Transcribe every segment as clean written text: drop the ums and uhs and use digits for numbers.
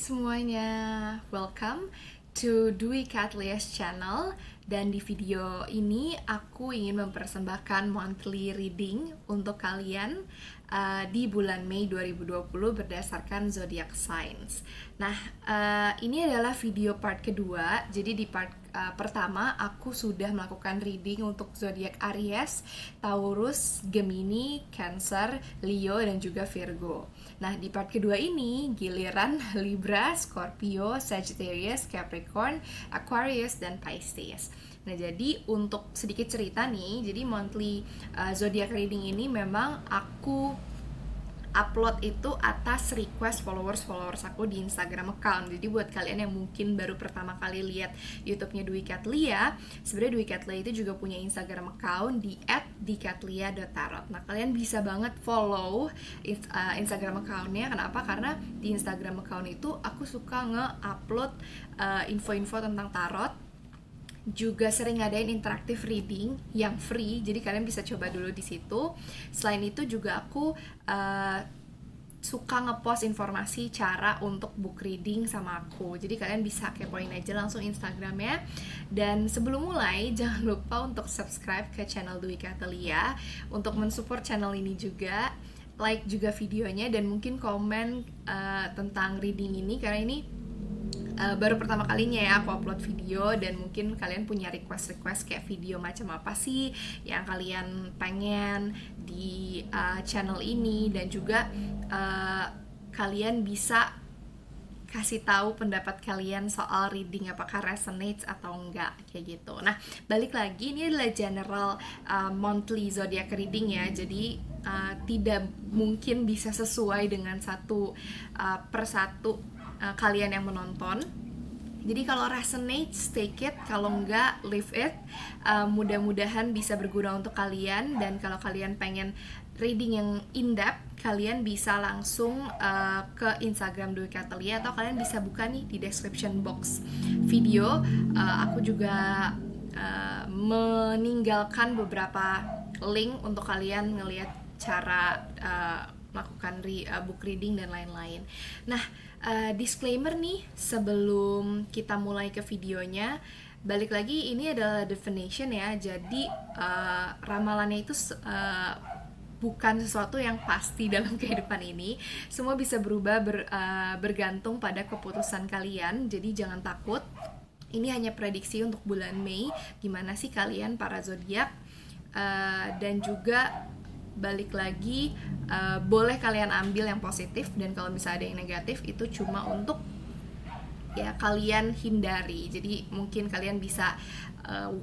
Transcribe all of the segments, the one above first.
semuanya, welcome to Dwi Katlia's channel. Dan di video ini aku ingin mempersembahkan monthly reading untuk kalian di bulan Mei 2020 berdasarkan zodiac signs. Nah, ini adalah video part kedua. Jadi di part pertama aku sudah melakukan reading untuk zodiak Aries, Taurus, Gemini, Cancer, Leo, dan juga Virgo. Nah, di part kedua ini giliran Libra, Scorpio, Sagittarius, Capricorn, Aquarius, dan Pisces. Nah, jadi untuk sedikit cerita nih, jadi monthly zodiac reading ini memang aku upload itu atas request followers aku di Instagram account. Jadi buat kalian yang mungkin baru pertama kali lihat YouTube-nya Dwi Katlia, sebenarnya Dwi Katlia itu juga punya Instagram account di @dikatlia.tarot. Nah, kalian bisa banget follow Instagram account-nya. Kenapa? Karena di Instagram account itu aku suka nge-upload info-info tentang tarot. Juga sering ngadain interaktif reading yang free, jadi kalian bisa coba dulu di situ. Selain itu juga aku suka ngepost informasi cara untuk book reading sama aku. Jadi kalian bisa kepoin aja langsung Instagramnya. Dan sebelum mulai, jangan lupa untuk subscribe ke channel Dwi Katlia untuk mensupport channel ini juga. Like juga videonya dan mungkin komen tentang reading ini, karena ini baru pertama kalinya ya aku upload video, dan mungkin kalian punya request kayak video macam apa sih yang kalian pengen di channel ini, dan juga kalian bisa kasih tahu pendapat kalian soal reading apakah resonates atau enggak, kayak gitu. Nah, balik lagi, ini adalah general monthly zodiac reading ya, jadi tidak mungkin bisa sesuai dengan satu persatu kalian yang menonton. Jadi kalau resonates, take it. Kalau enggak, leave it. Mudah-mudahan bisa berguna untuk kalian. Dan kalau kalian pengen reading yang in-depth, kalian bisa langsung ke Instagram Dwi Katlia, atau kalian bisa buka nih di description box video. Aku juga meninggalkan beberapa link untuk kalian ngelihat cara melakukan book reading dan lain-lain. Nah, disclaimer nih sebelum kita mulai ke videonya, balik lagi ini adalah definition ya, jadi ramalannya itu bukan sesuatu yang pasti dalam kehidupan ini. Semua bisa berubah bergantung pada keputusan kalian, jadi jangan takut. Ini hanya prediksi untuk bulan Mei, gimana sih kalian para zodiak, dan juga balik lagi boleh kalian ambil yang positif, dan kalau misalnya ada yang negatif itu cuma untuk ya kalian hindari. Jadi mungkin kalian bisa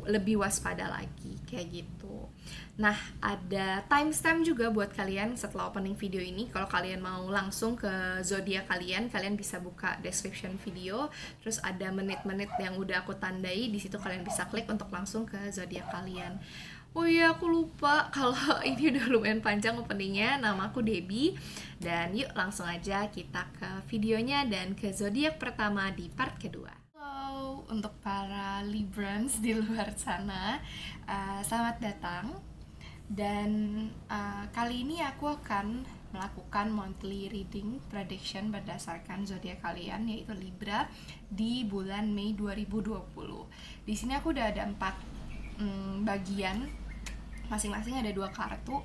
lebih waspada lagi kayak gitu. Nah, ada timestamp juga buat kalian setelah opening video ini. Kalau kalian mau langsung ke zodiak kalian, kalian bisa buka description video, terus ada menit-menit yang udah aku tandai di situ, kalian bisa klik untuk langsung ke zodiak kalian. Oh iya, aku lupa kalau ini udah lumayan panjang openingnya. Nama aku Debbie, dan yuk langsung aja kita ke videonya dan ke zodiak pertama di part kedua. Halo untuk para Librans di luar sana, selamat datang. Dan kali ini aku akan melakukan monthly reading prediction berdasarkan zodiak kalian, yaitu Libra, di bulan Mei 2020. Di sini aku udah ada 4 bagian, masing-masing ada 2 kartu.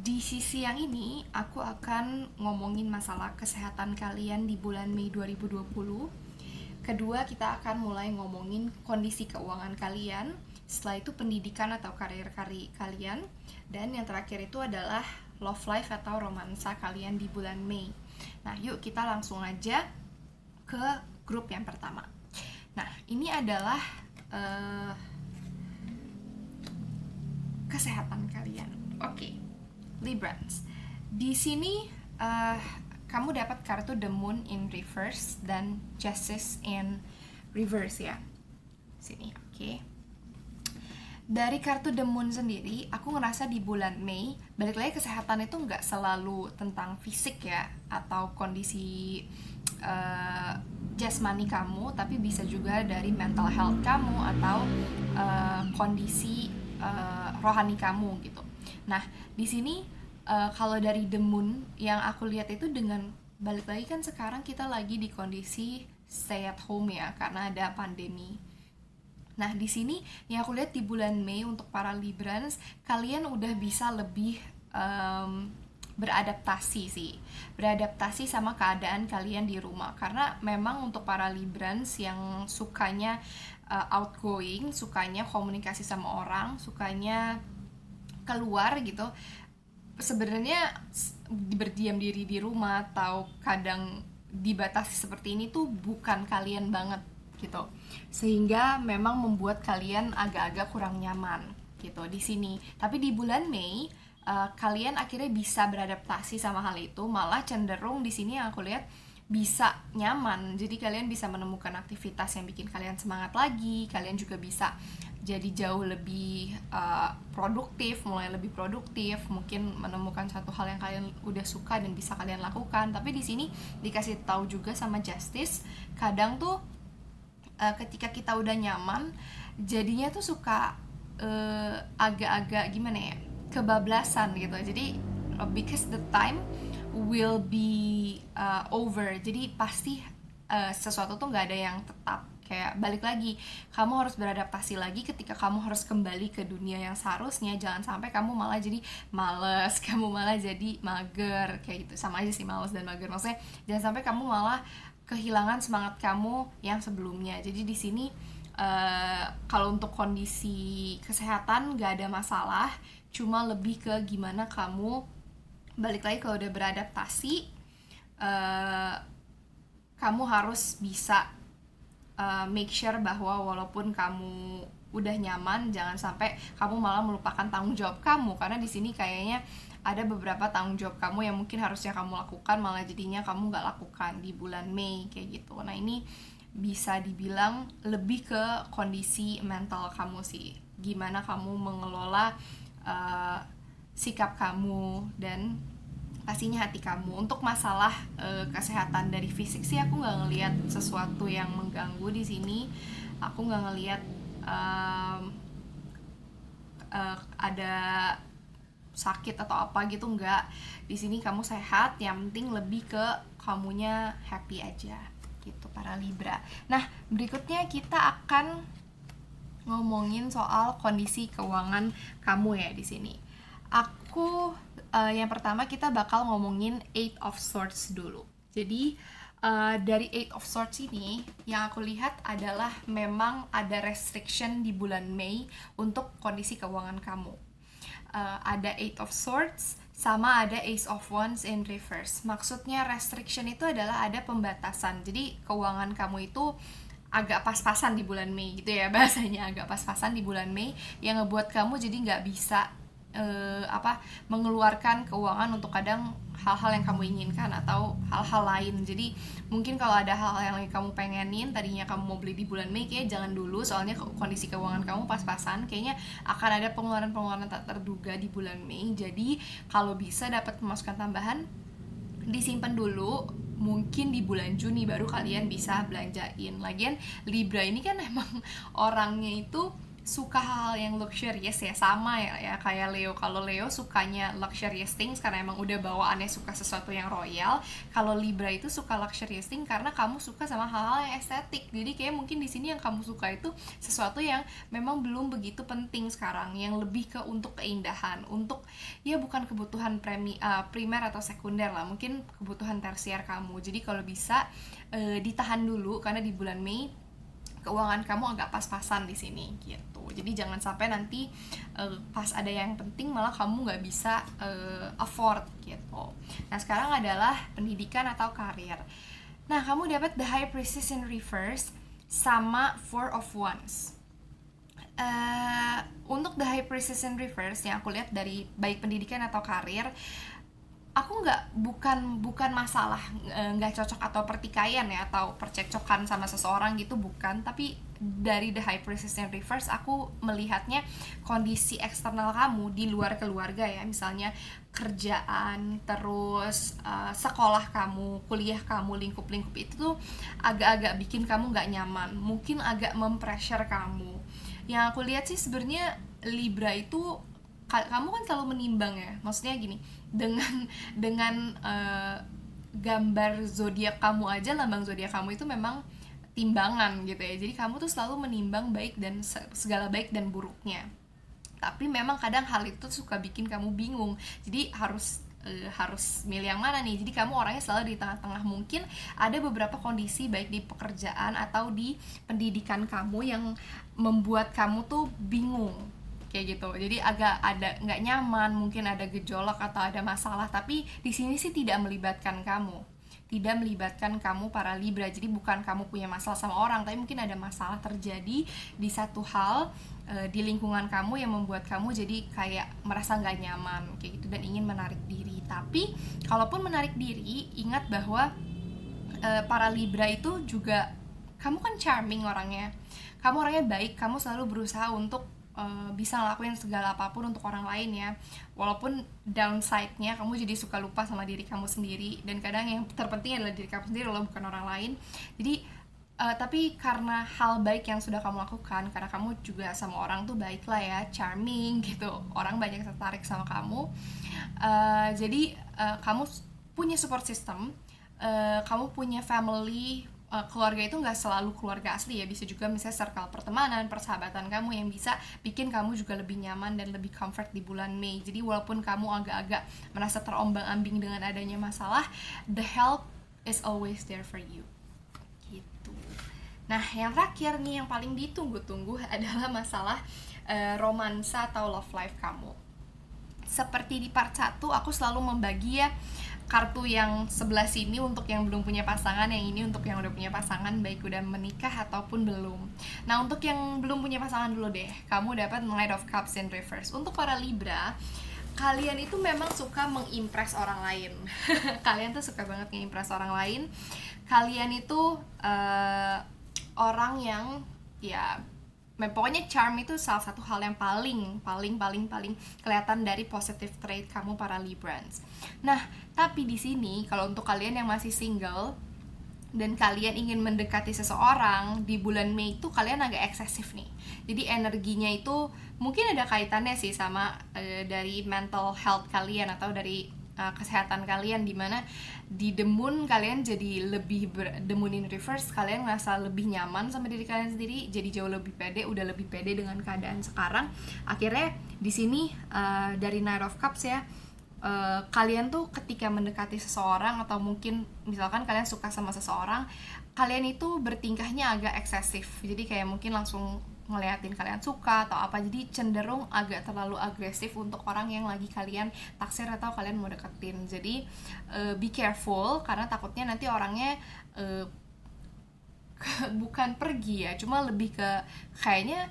Di sisi yang ini aku akan ngomongin masalah kesehatan kalian di bulan Mei 2020. Kedua, kita akan mulai ngomongin kondisi keuangan kalian. Setelah itu pendidikan atau karir kalian. Dan yang terakhir itu adalah love life atau romansa kalian di bulan Mei. Nah, yuk kita langsung aja ke grup yang pertama. Nah, ini adalah kesehatan kalian. Oke, Librans. Di sini kamu dapat kartu The Moon in Reverse dan Justice in Reverse ya. Sini, oke. Dari kartu The Moon sendiri, aku ngerasa di bulan Mei, balik lagi kesehatan itu nggak selalu tentang fisik ya, atau kondisi jasmani kamu, tapi bisa juga dari mental health kamu atau kondisi rohani kamu gitu. Nah, di sini kalau dari The Moon yang aku lihat itu dengan balik lagi kan sekarang kita lagi di kondisi stay at home ya, karena ada pandemi. Nah, di sini yang aku lihat di bulan Mei untuk para Librans, kalian udah bisa lebih beradaptasi sih. Beradaptasi sama keadaan kalian di rumah. Karena memang untuk para Librans yang sukanya outgoing, sukanya komunikasi sama orang, sukanya keluar gitu, sebenarnya berdiam diri di rumah atau kadang dibatasi seperti ini tuh bukan kalian banget gitu, sehingga memang membuat kalian agak-agak kurang nyaman gitu di sini. Tapi di bulan Mei kalian akhirnya bisa beradaptasi sama hal itu, malah cenderung di sini yang aku lihat bisa nyaman. Jadi kalian bisa menemukan aktivitas yang bikin kalian semangat lagi, kalian juga bisa jadi jauh lebih produktif, mulai lebih produktif, mungkin menemukan satu hal yang kalian udah suka dan bisa kalian lakukan. Tapi di sini dikasih tahu juga sama Justice, kadang tuh ketika kita udah nyaman, jadinya tuh suka agak-agak gimana ya, kebablasan gitu. Jadi because the time will be over, jadi pasti sesuatu tuh nggak ada yang tetap. Kayak balik lagi, kamu harus beradaptasi lagi ketika kamu harus kembali ke dunia yang seharusnya. Jangan sampai kamu malah jadi males, kamu malah jadi mager, kayak gitu. Sama aja sih males dan mager, maksudnya jangan sampai kamu malah kehilangan semangat kamu yang sebelumnya. Jadi di sini kalau untuk kondisi kesehatan nggak ada masalah, cuma lebih ke gimana kamu balik lagi kalau udah beradaptasi, kamu harus bisa make sure bahwa walaupun kamu udah nyaman, jangan sampai kamu malah melupakan tanggung jawab kamu, karena di sini kayaknya ada beberapa tanggung jawab kamu yang mungkin harusnya kamu lakukan, malah jadinya kamu nggak lakukan di bulan Mei kayak gitu. Nah, ini bisa dibilang lebih ke kondisi mental kamu sih, gimana kamu mengelola sikap kamu dan pastinya hati kamu. Untuk masalah kesehatan dari fisik sih aku nggak ngelihat sesuatu yang mengganggu di sini. Aku nggak ngelihat ada sakit atau apa gitu, nggak. Di sini kamu sehat, yang penting lebih ke kamunya happy aja gitu para Libra. Nah, berikutnya kita akan ngomongin soal kondisi keuangan kamu ya di sini. Yang pertama kita bakal ngomongin Eight of Swords dulu. Jadi dari Eight of Swords ini yang aku lihat adalah memang ada restriction di bulan Mei untuk kondisi keuangan kamu. Ada Eight of Swords sama ada Ace of Wands in reverse. Maksudnya restriction itu adalah ada pembatasan. Jadi keuangan kamu itu agak pas-pasan di bulan Mei gitu ya, bahasanya agak pas-pasan di bulan Mei, yang ngebuat kamu jadi nggak bisa mengeluarkan keuangan untuk kadang hal-hal yang kamu inginkan atau hal-hal lain. Jadi mungkin kalau ada hal-hal yang kamu pengenin, tadinya kamu mau beli di bulan Mei, kayaknya jangan dulu, soalnya kondisi keuangan kamu pas-pasan, kayaknya akan ada pengeluaran-pengeluaran tak terduga di bulan Mei. Jadi kalau bisa dapat pemasukan tambahan, disimpan dulu, mungkin di bulan Juni baru kalian bisa belanjain. Lagian Libra ini kan emang orangnya itu suka hal yang luxurious ya, sama ya kayak Leo. Kalau Leo sukanya luxurious things karena emang udah bawaannya suka sesuatu yang royal. Kalau Libra itu suka luxurious things karena kamu suka sama hal-hal yang estetik. Jadi kayak mungkin di sini yang kamu suka itu sesuatu yang memang belum begitu penting sekarang, yang lebih ke untuk keindahan, untuk ya bukan kebutuhan primer atau sekunder lah, mungkin kebutuhan tersier kamu. Jadi kalau bisa ditahan dulu, karena di bulan Mei keuangan kamu agak pas-pasan di sini gitu. Jadi jangan sampai nanti pas ada yang penting malah kamu nggak bisa afford gitu. Nah, sekarang adalah pendidikan atau karir. Nah, kamu dapat the High Priestess in reverse sama Four of Wands. Untuk the High Priestess in reverse yang aku lihat dari baik pendidikan atau karir, aku bukan masalah nggak cocok atau pertikaian ya, atau percekcokan sama seseorang gitu, bukan. Tapi dari the High Priestess in reverse aku melihatnya kondisi eksternal kamu di luar keluarga ya, misalnya kerjaan, terus sekolah kamu, kuliah kamu, lingkup-lingkup itu tuh agak-agak bikin kamu nggak nyaman, mungkin agak mempressure kamu. Yang aku lihat sih sebenarnya Libra itu, kamu kan selalu menimbang ya, maksudnya gini, dengan gambar zodiak kamu aja, lambang zodiak kamu itu memang timbangan gitu ya. Jadi kamu tuh selalu menimbang baik dan segala baik dan buruknya. Tapi memang kadang hal itu suka bikin kamu bingung. Jadi harus milih yang mana nih. Jadi kamu orangnya selalu di tengah-tengah. Mungkin ada beberapa kondisi baik di pekerjaan atau di pendidikan kamu yang membuat kamu tuh bingung kayak gitu. Jadi agak ada nggak nyaman, mungkin ada gejolak atau ada masalah, tapi di sini sih tidak melibatkan kamu, tidak melibatkan kamu para Libra. Jadi bukan kamu punya masalah sama orang, tapi mungkin ada masalah terjadi di satu hal di lingkungan kamu yang membuat kamu jadi kayak merasa nggak nyaman kayak gitu dan ingin menarik diri. Tapi kalaupun menarik diri, ingat bahwa para Libra itu juga kamu kan charming orangnya, kamu orangnya baik, kamu selalu berusaha untuk bisa ngelakuin segala apapun untuk orang lain ya. Walaupun downside-nya kamu jadi suka lupa sama diri kamu sendiri, dan kadang yang terpenting adalah diri kamu sendiri loh, bukan orang lain. Jadi tapi karena hal baik yang sudah kamu lakukan, karena kamu juga sama orang tuh baik lah ya, charming gitu, orang banyak tertarik sama kamu. Jadi kamu punya support system, kamu punya family. Keluarga itu nggak selalu keluarga asli ya, bisa juga misalnya circle pertemanan, persahabatan kamu yang bisa bikin kamu juga lebih nyaman dan lebih comfort di bulan Mei. Jadi walaupun kamu agak-agak merasa terombang-ambing dengan adanya masalah, the help is always there for you gitu. Nah yang terakhir nih, yang paling ditunggu-tunggu adalah masalah romansa atau love life kamu. Seperti di part 1, aku selalu membagi ya kartu yang sebelah sini untuk yang belum punya pasangan, yang ini untuk yang udah punya pasangan, baik udah menikah ataupun belum. Nah untuk yang belum punya pasangan dulu deh, kamu dapat Knight of Cups in reverse. Untuk para Libra, kalian itu memang suka mengimpress orang lain. Kalian tuh suka banget mengimpress orang lain. Kalian itu orang yang ya pokoknya charm itu salah satu hal yang paling kelihatan dari positive trait kamu para Librans. Nah, tapi di sini kalau untuk kalian yang masih single dan kalian ingin mendekati seseorang di bulan Mei itu, kalian agak eksesif nih. Jadi energinya itu mungkin ada kaitannya sih sama dari mental health kalian atau dari kesehatan kalian, dimana di the moon kalian jadi lebih the moon in reverse, kalian ngerasa lebih nyaman sama diri kalian sendiri, jadi jauh lebih pede, udah lebih pede dengan keadaan sekarang. Akhirnya di sini dari Knight of Cups ya, kalian tuh ketika mendekati seseorang atau mungkin misalkan kalian suka sama seseorang, kalian itu bertingkahnya agak eksesif. Jadi kayak mungkin langsung ngeliatin kalian suka atau apa, jadi cenderung agak terlalu agresif untuk orang yang lagi kalian taksir atau kalian mau deketin. Jadi be careful, karena takutnya nanti orangnya bukan pergi ya, cuma lebih ke kayaknya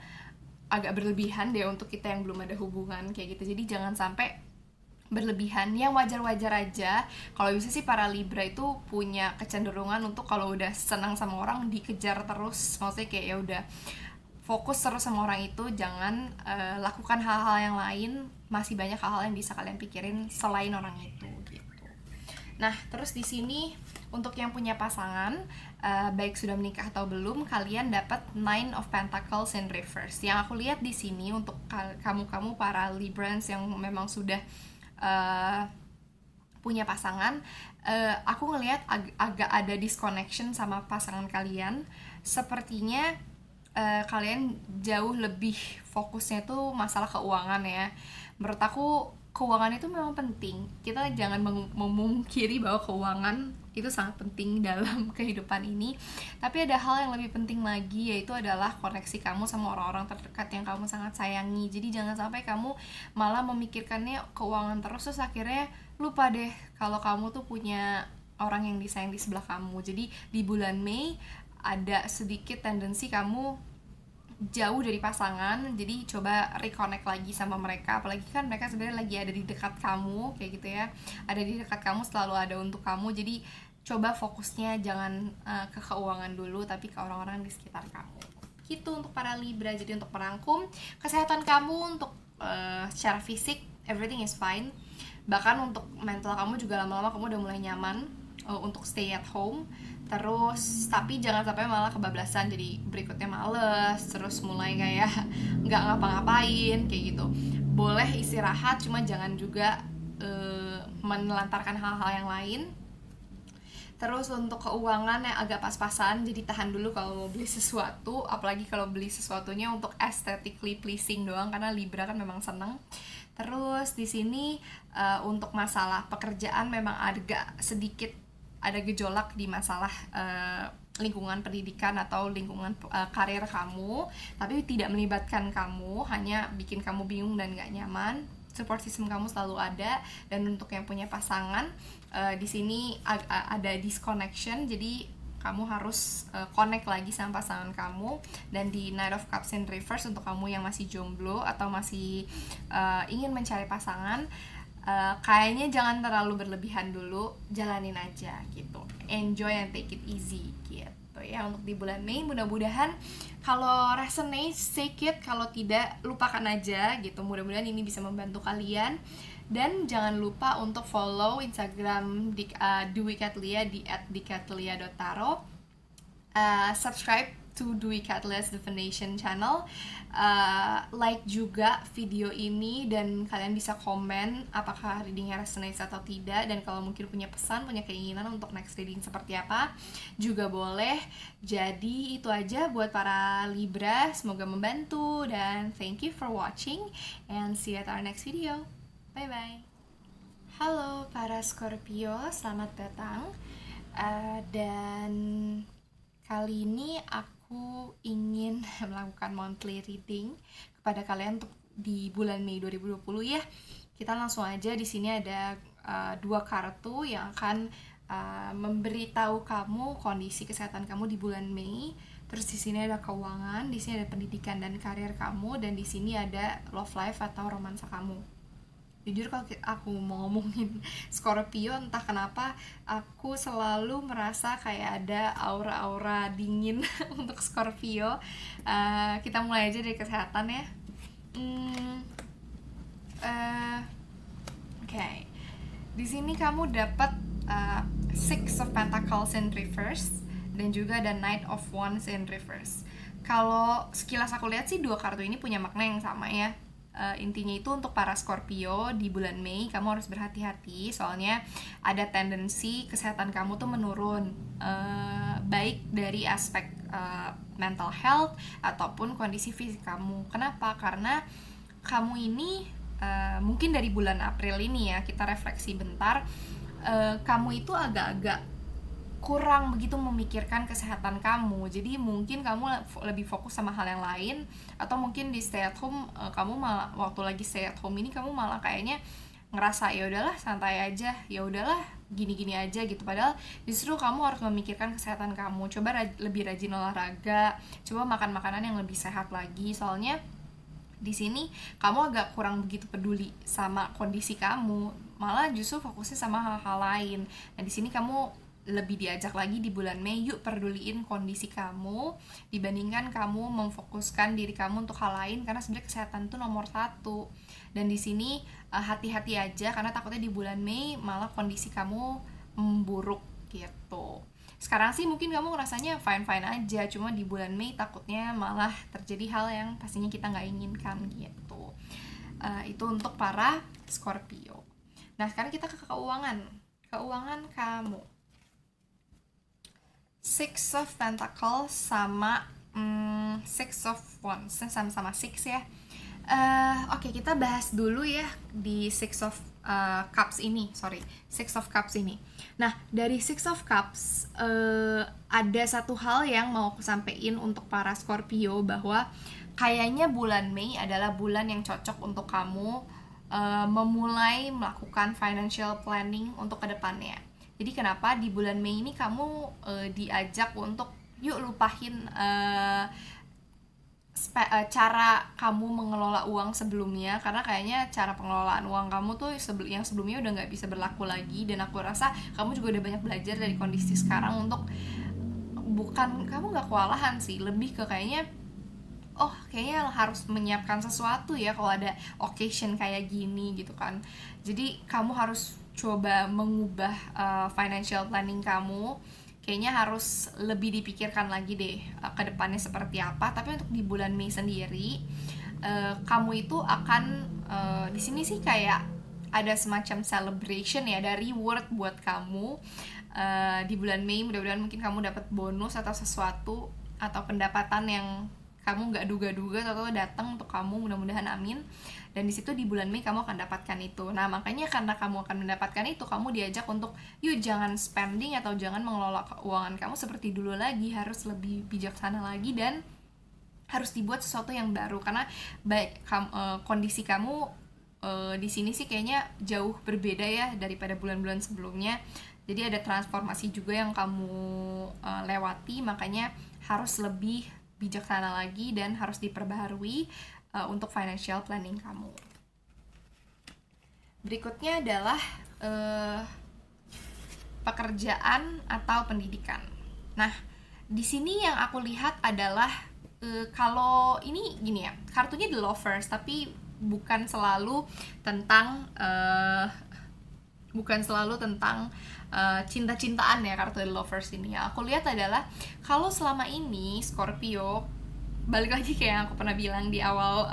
agak berlebihan deh untuk kita yang belum ada hubungan kayak gitu. Jadi jangan sampai berlebihan, yang wajar-wajar aja. Kalau bisa sih para Libra itu punya kecenderungan untuk kalau udah senang sama orang dikejar terus, maksudnya kayak ya udah fokus terus sama orang itu, jangan lakukan hal-hal yang lain. Masih banyak hal-hal yang bisa kalian pikirin selain orang itu gitu. Nah, terus di sini untuk yang punya pasangan, baik sudah menikah atau belum, kalian dapat Nine of Pentacles in reverse. Yang aku lihat di sini untuk kamu para Librans yang memang sudah punya pasangan, aku ngelihat agak ada disconnection sama pasangan kalian. Sepertinya kalian jauh lebih fokusnya tuh masalah keuangan ya. Menurut aku keuangan itu memang penting. Kita jangan memungkiri bahwa keuangan itu sangat penting dalam kehidupan ini. Tapi ada hal yang lebih penting lagi, yaitu adalah koneksi kamu sama orang-orang terdekat yang kamu sangat sayangi. Jadi jangan sampai kamu malah memikirkannya keuangan terus akhirnya lupa deh kalau kamu tuh punya orang yang disayang di sebelah kamu. Jadi di bulan Mei ada sedikit tendensi kamu jauh dari pasangan, jadi coba reconnect lagi sama mereka, apalagi kan mereka sebenarnya lagi ada di dekat kamu kayak gitu ya, ada di dekat kamu, selalu ada untuk kamu. Jadi coba fokusnya jangan ke keuangan dulu, tapi ke orang-orang di sekitar kamu gitu untuk para Libra. Jadi untuk merangkum, kesehatan kamu untuk secara fisik everything is fine, bahkan untuk mental kamu juga lama-lama kamu udah mulai nyaman untuk stay at home. Terus tapi jangan sampai malah kebablasan, jadi berikutnya males, terus mulai kayak nggak ngapa-ngapain kayak gitu. Boleh istirahat, cuma jangan juga menelantarkan hal-hal yang lain. Terus untuk keuangan yang agak pas-pasan, jadi tahan dulu kalau mau beli sesuatu, apalagi kalau beli sesuatunya untuk aesthetically pleasing doang, karena Libra kan memang seneng. Terus di sini untuk masalah pekerjaan memang agak sedikit ada gejolak di masalah lingkungan pendidikan atau lingkungan karir kamu, tapi tidak melibatkan kamu, hanya bikin kamu bingung dan gak nyaman. Support system kamu selalu ada. Dan untuk yang punya pasangan, di sini ada disconnection, jadi kamu harus connect lagi sama pasangan kamu. Dan di Knight of Cups in reverse untuk kamu yang masih jomblo atau masih ingin mencari pasangan, kayaknya jangan terlalu berlebihan dulu, jalanin aja gitu, enjoy and take it easy gitu ya. Untuk di bulan Mei, mudah-mudahan kalau resonate take it, kalau tidak lupakan aja gitu. Mudah-mudahan ini bisa membantu kalian. Dan jangan lupa untuk follow Instagram Dwi Katlia di @dikatlia.taro, subscribe to Dwi Katlia's Divination channel, like juga video ini, dan kalian bisa komen apakah readingnya resonates atau tidak, dan kalau mungkin punya pesan, punya keinginan untuk next reading seperti apa juga boleh. Jadi itu aja buat para Libra, semoga membantu, dan thank you for watching and see you at our next video. Bye bye. Halo para Scorpio, selamat datang. Dan kali ini aku ingin melakukan monthly reading kepada kalian untuk di bulan Mei 2020 ya. Kita langsung aja. Di sini ada 2 kartu yang akan memberitahu kamu kondisi kesehatan kamu di bulan Mei. Terus di sini ada keuangan, di sini ada pendidikan dan karir kamu, dan di sini ada love life atau romansa kamu. Jujur kalau aku mau ngomongin Scorpio, entah kenapa aku selalu merasa kayak ada aura-aura dingin untuk Scorpio. Kita mulai aja dari kesehatan ya. Oke. Di sini kamu dapat Six of Pentacles in reverse, dan juga ada Knight of Wands in reverse. Kalau sekilas aku lihat sih 2 kartu ini punya makna yang sama ya. Intinya itu untuk para Scorpio di bulan Mei kamu harus berhati-hati, soalnya ada tendensi kesehatan kamu tuh menurun, baik dari aspek mental health ataupun kondisi fisik kamu. Kenapa? Karena kamu ini mungkin dari bulan April ini ya, kita refleksi bentar, kamu itu agak-agak kurang begitu memikirkan kesehatan kamu. Jadi mungkin kamu lebih fokus sama hal yang lain, atau mungkin di stay at home, kamu malah waktu lagi stay at home ini kamu malah kayaknya ngerasa ya udahlah santai aja, ya udahlah gini-gini aja gitu. Padahal justru kamu harus memikirkan kesehatan kamu. Coba lebih rajin olahraga, coba makan makanan yang lebih sehat lagi. Soalnya di sini kamu agak kurang begitu peduli sama kondisi kamu, malah justru fokusnya sama hal-hal lain. Nah di sini kamu lebih diajak lagi di bulan Mei, yuk peduliin kondisi kamu dibandingkan kamu memfokuskan diri kamu untuk hal lain, karena sebenarnya kesehatan itu nomor 1. Dan di sini hati-hati aja, karena takutnya di bulan Mei malah kondisi kamu memburuk gitu. Sekarang sih mungkin kamu ngerasanya fine-fine aja, cuma di bulan Mei takutnya malah terjadi hal yang pastinya kita nggak inginkan gitu. Itu untuk para Scorpio. Nah sekarang kita ke keuangan kamu. Six of Pentacles sama Six of Wands, sama-sama Six ya. Oke, kita bahas dulu ya di Six of Cups ini, Six of Cups ini. Nah, dari Six of Cups ada satu hal yang mau aku sampein untuk para Scorpio, bahwa kayaknya bulan Mei adalah bulan yang cocok untuk kamu memulai melakukan financial planning untuk kedepannya. Jadi kenapa di bulan Mei ini kamu diajak untuk yuk lupain cara kamu mengelola uang sebelumnya, karena kayaknya cara pengelolaan uang kamu tuh yang sebelumnya udah nggak bisa berlaku lagi. Dan aku rasa kamu juga udah banyak belajar dari kondisi sekarang untuk, bukan kamu nggak kewalahan sih, lebih ke kayaknya kayaknya harus menyiapkan sesuatu ya kalau ada occasion kayak gini gitu kan. Jadi kamu harus coba mengubah financial planning kamu. Kayaknya harus lebih dipikirkan lagi deh ke depannya seperti apa. Tapi untuk di bulan Mei sendiri, kamu itu akan di sini sih kayak ada semacam celebration ya, ada reward buat kamu di bulan Mei. Mudah-mudahan mungkin kamu dapat bonus atau sesuatu atau pendapatan yang kamu nggak duga-duga atau datang untuk kamu, mudah-mudahan amin. Dan di situ di bulan Mei kamu akan dapatkan itu. Nah, makanya karena kamu akan mendapatkan itu, kamu diajak untuk yuk jangan spending atau jangan mengelola keuangan kamu seperti dulu lagi, harus lebih bijaksana lagi dan harus dibuat sesuatu yang baru. Karena baik kondisi kamu di sini sih kayaknya jauh berbeda ya daripada bulan-bulan sebelumnya. Jadi ada transformasi juga yang kamu lewati, makanya harus lebih bijaksana lagi dan harus diperbaharui untuk financial planning kamu. Berikutnya adalah pekerjaan atau pendidikan. Nah, di sini yang aku lihat adalah kalau ini gini ya, kartunya The Lovers, tapi bukan selalu tentang cinta-cintaan ya kartu The Lovers ini. Yang aku lihat adalah kalau selama ini Scorpio, balik lagi kayak yang aku pernah bilang di awal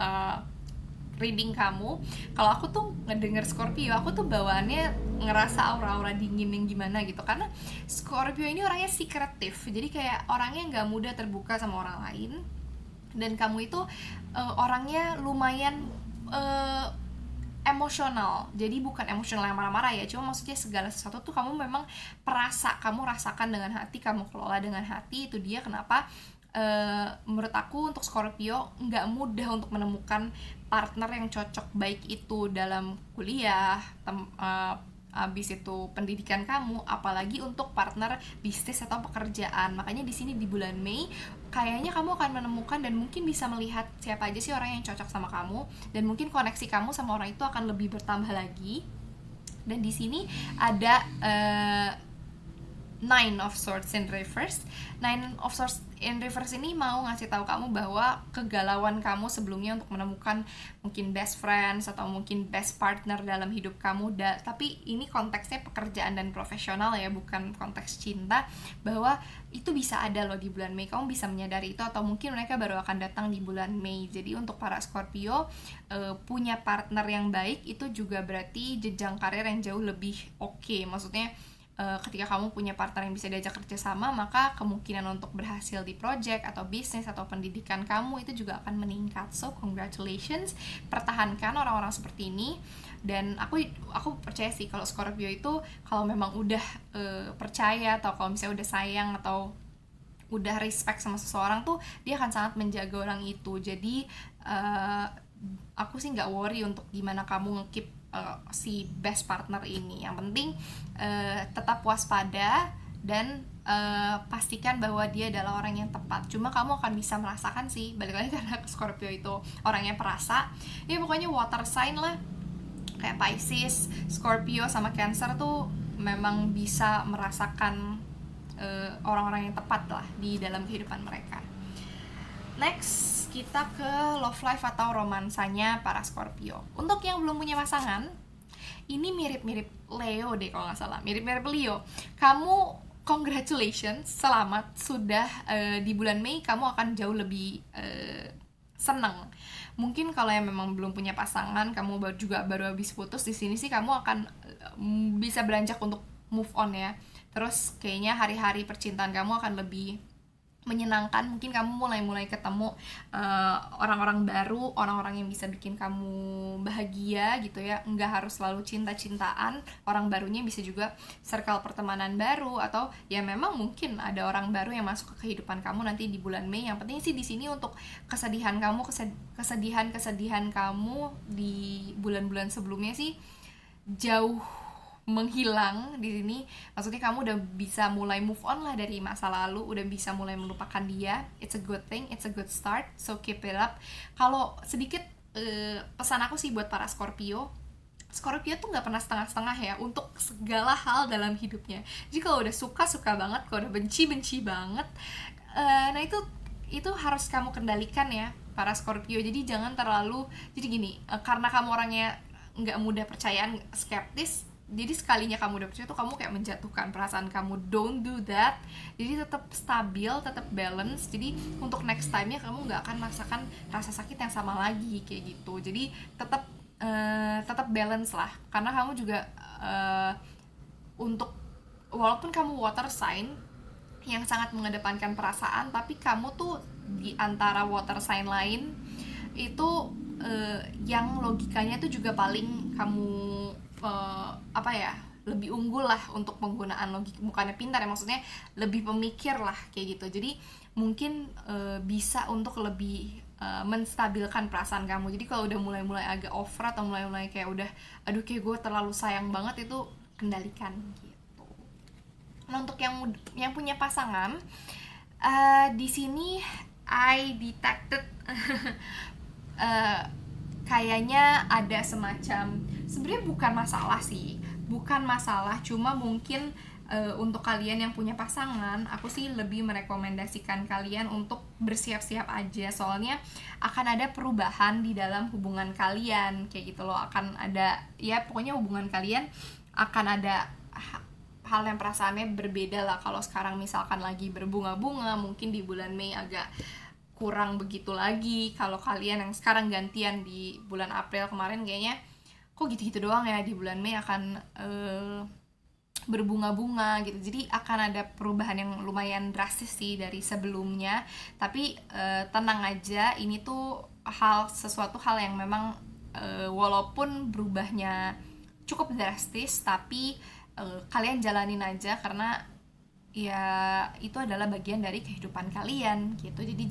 reading kamu, kalau aku tuh ngedenger Scorpio, aku tuh bawaannya ngerasa aura-aura dingin yang gimana gitu, karena Scorpio ini orangnya secretive, jadi kayak orangnya nggak mudah terbuka sama orang lain, dan kamu itu orangnya lumayan emosional. Jadi bukan emosional yang marah-marah ya, cuma maksudnya segala sesuatu tuh kamu memang kamu rasakan dengan hati, kamu kelola dengan hati. Itu dia kenapa menurut aku untuk Scorpio nggak mudah untuk menemukan partner yang cocok, baik itu dalam kuliah, habis itu pendidikan kamu, apalagi untuk partner bisnis atau pekerjaan. Makanya di sini di bulan Mei kayaknya kamu akan menemukan dan mungkin bisa melihat siapa aja sih orang yang cocok sama kamu, dan mungkin koneksi kamu sama orang itu akan lebih bertambah lagi. Dan di sini ada Nine of Swords in Reverse. Nine of Swords in Reverse ini mau ngasih tahu kamu bahwa kegalauan kamu sebelumnya untuk menemukan mungkin best friends atau mungkin best partner dalam hidup kamu, tapi ini konteksnya pekerjaan dan profesional ya, bukan konteks cinta, bahwa itu bisa ada loh di bulan Mei. Kamu bisa menyadari itu, atau mungkin mereka baru akan datang di bulan Mei. Jadi untuk para Scorpio, punya partner yang baik itu juga berarti jenjang karir yang jauh lebih oke. Maksudnya ketika kamu punya partner yang bisa diajak kerja sama, maka kemungkinan untuk berhasil di project atau bisnis atau pendidikan kamu itu juga akan meningkat. So congratulations, pertahankan orang-orang seperti ini. Dan aku percaya sih kalau Scorpio itu kalau memang udah percaya, atau kalau misalnya udah sayang atau udah respect sama seseorang tuh, dia akan sangat menjaga orang itu. Jadi aku sih nggak worry untuk gimana kamu nge-keep si best partner ini. Yang penting tetap waspada dan pastikan bahwa dia adalah orang yang tepat. Cuma kamu akan bisa merasakan sih, balik lagi karena Scorpio itu orangnya perasa ya, pokoknya water sign lah, kayak Pisces, Scorpio sama Cancer tuh memang bisa merasakan orang-orang yang tepat lah di dalam kehidupan mereka. Next, kita ke love life atau romansanya para Scorpio. Untuk yang belum punya pasangan, ini mirip-mirip Leo deh kalau nggak salah, mirip-mirip Leo. Kamu congratulations, selamat, sudah di bulan Mei kamu akan jauh lebih senang. Mungkin kalau yang memang belum punya pasangan, kamu baru habis putus, di sini sih kamu akan bisa beranjak untuk move on ya. Terus kayaknya hari-hari percintaan kamu akan lebih menyenangkan. Mungkin kamu mulai ketemu orang-orang baru, orang-orang yang bisa bikin kamu bahagia gitu ya. Nggak harus selalu cinta-cintaan, orang barunya bisa juga circle pertemanan baru, atau ya memang mungkin ada orang baru yang masuk ke kehidupan kamu nanti di bulan Mei. Yang penting sih di sini untuk kesedihan kamu di bulan-bulan sebelumnya sih jauh menghilang di sini. Maksudnya kamu udah bisa mulai move on lah dari masa lalu, udah bisa mulai melupakan dia. It's a good thing, it's a good start, so keep it up. Kalau sedikit pesan aku sih buat para Scorpio tuh nggak pernah setengah-setengah ya untuk segala hal dalam hidupnya. Jadi kalau udah suka banget, kalau udah benci banget, nah itu harus kamu kendalikan ya para Scorpio. Jadi jangan terlalu, jadi gini, karena kamu orangnya nggak mudah percayaan, skeptis, jadi sekalinya kamu udah percaya tuh kamu kayak menjatuhkan perasaan kamu. Don't do that. Jadi tetap stabil, tetap balance. Jadi untuk next time-nya kamu nggak akan merasakan rasa sakit yang sama lagi kayak gitu. Jadi tetap tetap balance lah, karena kamu juga untuk walaupun kamu water sign yang sangat mengedepankan perasaan, tapi kamu tuh di antara water sign lain itu yang logikanya tuh juga paling kamu lebih unggul lah untuk penggunaan logika, bukannya pintar ya, maksudnya lebih pemikir lah kayak gitu. Jadi mungkin bisa untuk lebih menstabilkan perasaan kamu. Jadi kalau udah mulai-mulai agak over atau mulai-mulai kayak udah aduh kayak gue terlalu sayang banget, itu kendalikan gitu. Nah, untuk yang punya pasangan, di sini I detected kayaknya ada semacam, sebenarnya bukan masalah sih, bukan masalah, cuma mungkin untuk kalian yang punya pasangan, aku sih lebih merekomendasikan kalian untuk bersiap-siap aja, soalnya akan ada perubahan di dalam hubungan kalian kayak gitu loh. Akan ada, ya pokoknya hubungan kalian akan ada hal yang perasaannya berbeda lah. Kalau sekarang misalkan lagi berbunga-bunga, mungkin di bulan Mei agak kurang begitu lagi. Kalau kalian yang sekarang gantian di bulan April kemarin, kayaknya kok gitu-gitu doang ya, di bulan Mei akan berbunga-bunga gitu. Jadi akan ada perubahan yang lumayan drastis sih dari sebelumnya. Tapi tenang aja, ini tuh sesuatu hal yang memang walaupun berubahnya cukup drastis, tapi kalian jalanin aja, karena ya itu adalah bagian dari kehidupan kalian gitu. Jadi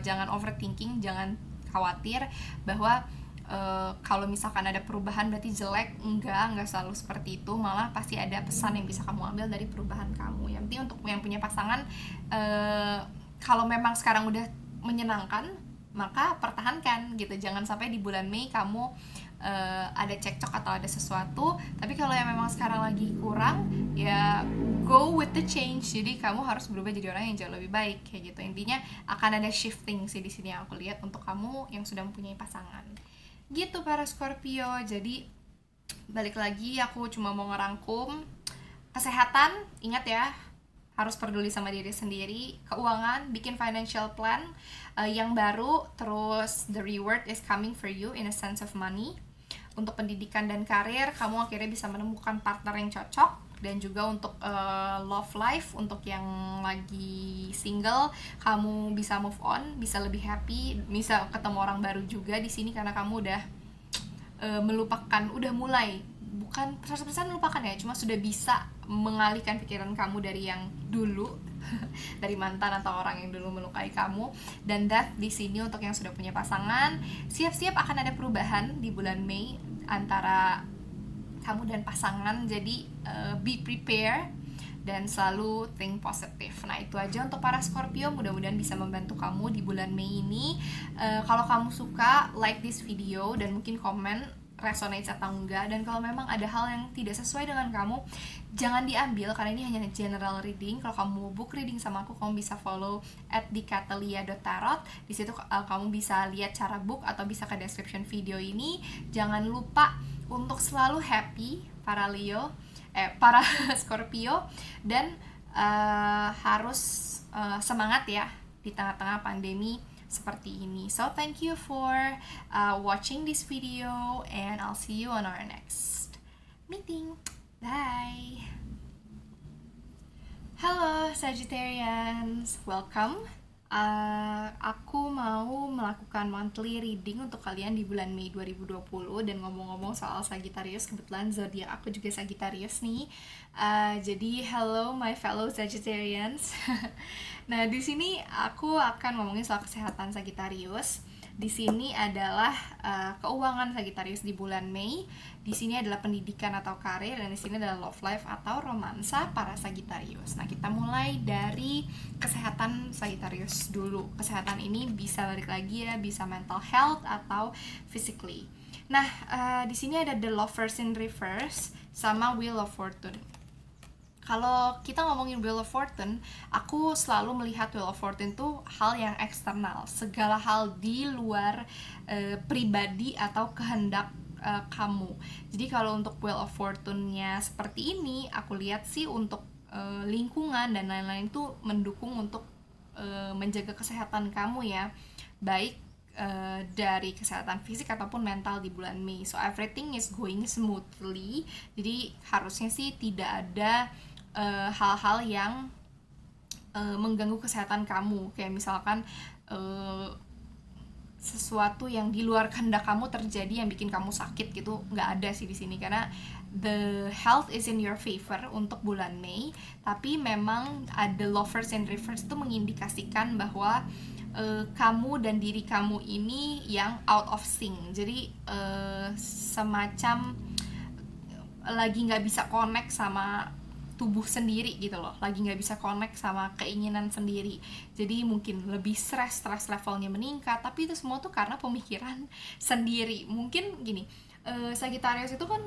jangan overthinking, jangan khawatir bahwa kalau misalkan ada perubahan berarti jelek. Enggak selalu seperti itu, malah pasti ada pesan yang bisa kamu ambil dari perubahan kamu. Yang penting untuk yang punya pasangan, kalau memang sekarang udah menyenangkan, maka pertahankan gitu. Jangan sampai di bulan Mei kamu ada cekcok atau ada sesuatu. Tapi kalau yang memang sekarang lagi kurang, ya go with the change. Jadi kamu harus berubah jadi orang yang jauh lebih baik kayak gitu. Intinya akan ada shifting sih di sini yang aku lihat untuk kamu yang sudah mempunyai pasangan. Gitu para Scorpio. Jadi balik lagi, aku cuma mau ngerangkum kesehatan, ingat ya, harus peduli sama diri sendiri. Keuangan, bikin financial plan yang baru. Terus the reward is coming for you in a sense of money. Untuk pendidikan dan karir, kamu akhirnya bisa menemukan partner yang cocok. Dan juga untuk love life, untuk yang lagi single, kamu bisa move on, bisa lebih happy, bisa ketemu orang baru juga di sini, karena kamu udah melupakan, udah mulai, bukan 100% melupakan ya, cuma sudah bisa mengalihkan pikiran kamu dari yang dulu dari mantan atau orang yang dulu melukai kamu. Dan that di sini untuk yang sudah punya pasangan, siap-siap akan ada perubahan di bulan Mei antara kamu dan pasangan. Jadi be prepared dan selalu think positive. Nah, itu aja untuk para Scorpio, mudah-mudahan bisa membantu kamu di bulan Mei ini. Kalau kamu suka, like this video dan mungkin komen resonates atau enggak. Dan kalau memang ada hal yang tidak sesuai dengan kamu, jangan diambil, karena ini hanya general reading. Kalau kamu mau book reading sama aku, kamu bisa follow @dikatelia.tarot. Di situ kamu bisa lihat cara book atau bisa ke description video ini. Jangan lupa untuk selalu happy para para Scorpio, dan harus semangat ya di tengah-tengah pandemi seperti ini. So thank you for watching this video, and I'll see you on our next meeting. Bye. Halo Sagittarians, welcome. Aku mau melakukan monthly reading untuk kalian di bulan Mei 2020. Dan ngomong-ngomong soal Sagittarius, kebetulan zodiak aku juga Sagittarius nih. Jadi hello my fellow Sagittarians. Nah, di sini aku akan ngomongin soal kesehatan Sagittarius. Di sini adalah keuangan Sagittarius di bulan Mei. Di sini adalah pendidikan atau karir, dan di sini adalah love life atau romansa para Sagittarius. Nah, kita mulai dari kesehatan Sagittarius dulu. Kesehatan ini bisa balik lagi ya, bisa mental health atau physically. Nah, di sini ada The Lovers in Reverse sama Wheel of Fortune. Kalau kita ngomongin Wheel of Fortune, aku selalu melihat Wheel of Fortune tuh hal yang eksternal, segala hal di luar pribadi atau kehendak kamu. Jadi kalau untuk Wheel of Fortune-nya seperti ini, aku lihat sih untuk lingkungan dan lain-lain tuh mendukung untuk menjaga kesehatan kamu ya. Baik dari kesehatan fisik ataupun mental di bulan Mei. So everything is going smoothly. Jadi harusnya sih tidak ada hal-hal yang mengganggu kesehatan kamu, kayak misalkan sesuatu yang di luar kehendak kamu terjadi yang bikin kamu sakit gitu, nggak ada sih di sini, karena the health is in your favor untuk bulan Mei. Tapi memang ada lovers and reverse itu mengindikasikan bahwa kamu dan diri kamu ini yang out of sync, jadi semacam lagi nggak bisa connect sama tubuh sendiri gitu loh, lagi nggak bisa connect sama keinginan sendiri, jadi mungkin lebih stress levelnya meningkat. Tapi itu semua tuh karena pemikiran sendiri. Mungkin gini, Sagittarius itu kan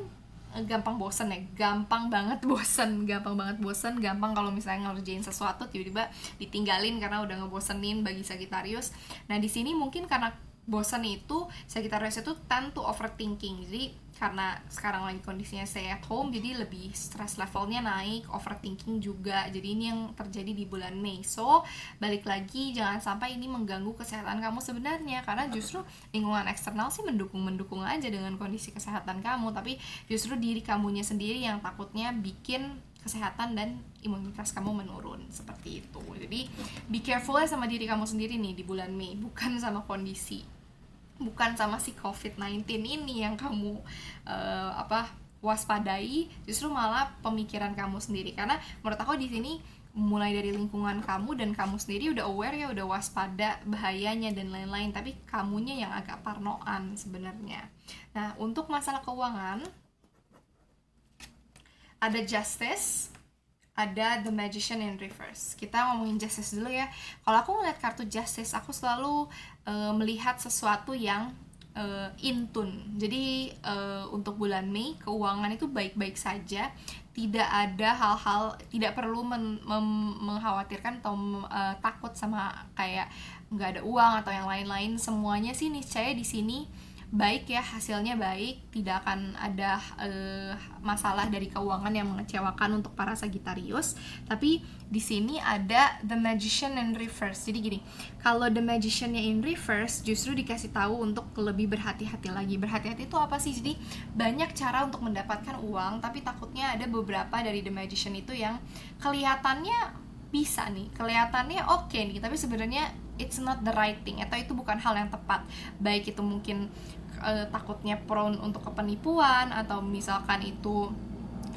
gampang bosen ya, gampang banget bosen, gampang kalau misalnya ngerjain sesuatu tiba-tiba ditinggalin karena udah ngebosenin bagi Sagittarius. Nah di sini mungkin karena bosan itu, Sagittarius itu tend to overthinking. Jadi karena sekarang lagi kondisinya stay at home, jadi lebih stress levelnya naik, overthinking juga. Jadi ini yang terjadi di bulan Mei. So balik lagi, jangan sampai ini mengganggu kesehatan kamu sebenarnya, karena justru lingkungan eksternal sih mendukung aja dengan kondisi kesehatan kamu, tapi justru diri kamunya sendiri yang takutnya bikin kesehatan dan imunitas kamu menurun, seperti itu. Jadi be careful ya sama diri kamu sendiri nih di bulan Mei, bukan sama kondisi, bukan sama si COVID-19 ini yang kamu waspadai, justru malah pemikiran kamu sendiri. Karena menurut aku di sini mulai dari lingkungan kamu dan kamu sendiri udah aware ya, udah waspada bahayanya dan lain-lain, tapi kamunya yang agak parnoan sebenarnya. Nah, untuk masalah keuangan ada Justice, ada The Magician in Reverse. Kita ngomongin Justice dulu ya. Kalau aku ngeliat kartu Justice, aku selalu melihat sesuatu yang in tune. Jadi untuk bulan Mei, keuangan itu baik-baik saja. Tidak ada hal-hal, tidak perlu mengkhawatirkan atau takut sama kayak nggak ada uang atau yang lain-lain. Semuanya sih niscaya di sini baik ya, hasilnya baik, tidak akan ada masalah dari keuangan yang mengecewakan untuk para Sagittarius. Tapi di sini ada The Magician in Reverse. Jadi gini, kalau The Magician-nya in Reverse justru dikasih tahu untuk lebih berhati-hati lagi. Berhati-hati itu apa sih? Jadi banyak cara untuk mendapatkan uang, tapi takutnya ada beberapa dari The Magician itu yang kelihatannya bisa nih, kelihatannya oke nih, tapi sebenarnya it's not the right thing, atau itu bukan hal yang tepat. Baik itu mungkin takutnya prone untuk kepenipuan, atau misalkan itu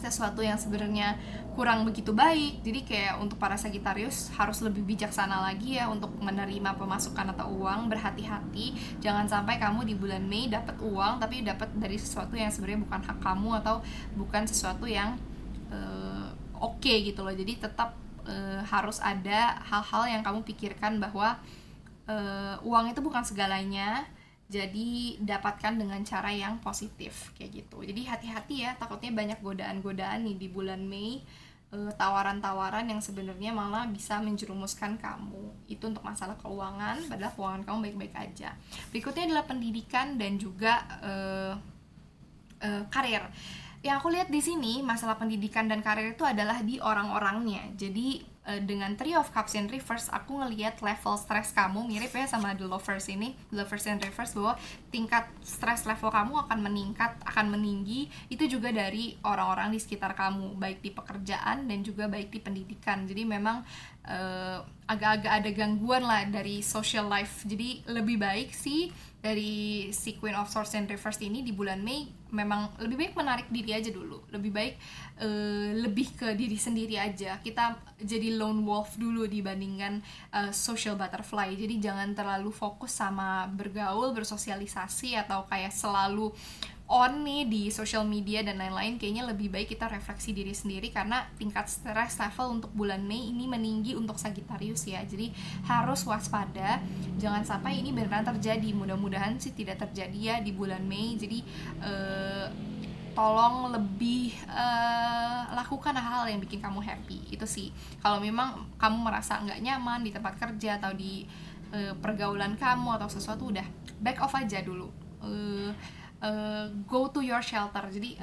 sesuatu yang sebenarnya kurang begitu baik. Jadi kayak untuk para Sagittarius harus lebih bijaksana lagi ya untuk menerima pemasukan atau uang. Berhati-hati, jangan sampai kamu di bulan Mei dapat uang tapi dapat dari sesuatu yang sebenarnya bukan hak kamu, atau bukan sesuatu yang oke gitu loh. Jadi tetap harus ada hal-hal yang kamu pikirkan bahwa uang itu bukan segalanya, jadi dapatkan dengan cara yang positif kayak gitu. Jadi hati-hati ya, takutnya banyak godaan-godaan nih di bulan Mei, tawaran-tawaran yang sebenarnya malah bisa menjerumuskan kamu. Itu untuk masalah keuangan, padahal keuangan kamu baik-baik aja. Berikutnya adalah pendidikan dan juga karir. Yang aku lihat di sini masalah pendidikan dan karir itu adalah di orang-orangnya. Jadi dengan Three of Cups in Reverse, aku ngelihat level stres kamu mirip ya sama The Lovers ini, The Lovers in Reverse, bahwa tingkat stres level kamu akan meningkat, akan meninggi. Itu juga dari orang-orang di sekitar kamu, baik di pekerjaan dan juga baik di pendidikan. Jadi memang agak-agak ada gangguan lah dari social life. Jadi lebih baik sih dari si Queen of Swords in Reverse ini di bulan Mei memang lebih baik menarik diri aja dulu, lebih baik lebih ke diri sendiri aja. Kita jadi lone wolf dulu dibandingkan social butterfly. Jadi jangan terlalu fokus sama bergaul, bersosialisasi, atau kayak selalu on nih di social media dan lain-lain. Kayaknya lebih baik kita refleksi diri sendiri, karena tingkat stress level untuk bulan Mei ini meninggi untuk Sagittarius ya. Jadi harus waspada, jangan sampai ini beneran terjadi. Mudah-mudahan sih tidak terjadi ya di bulan Mei. Jadi tolong lebih lakukan hal-hal yang bikin kamu happy. Itu sih, kalau memang kamu merasa nggak nyaman di tempat kerja atau di pergaulan kamu atau sesuatu, udah back off aja dulu. Go to your shelter. Jadi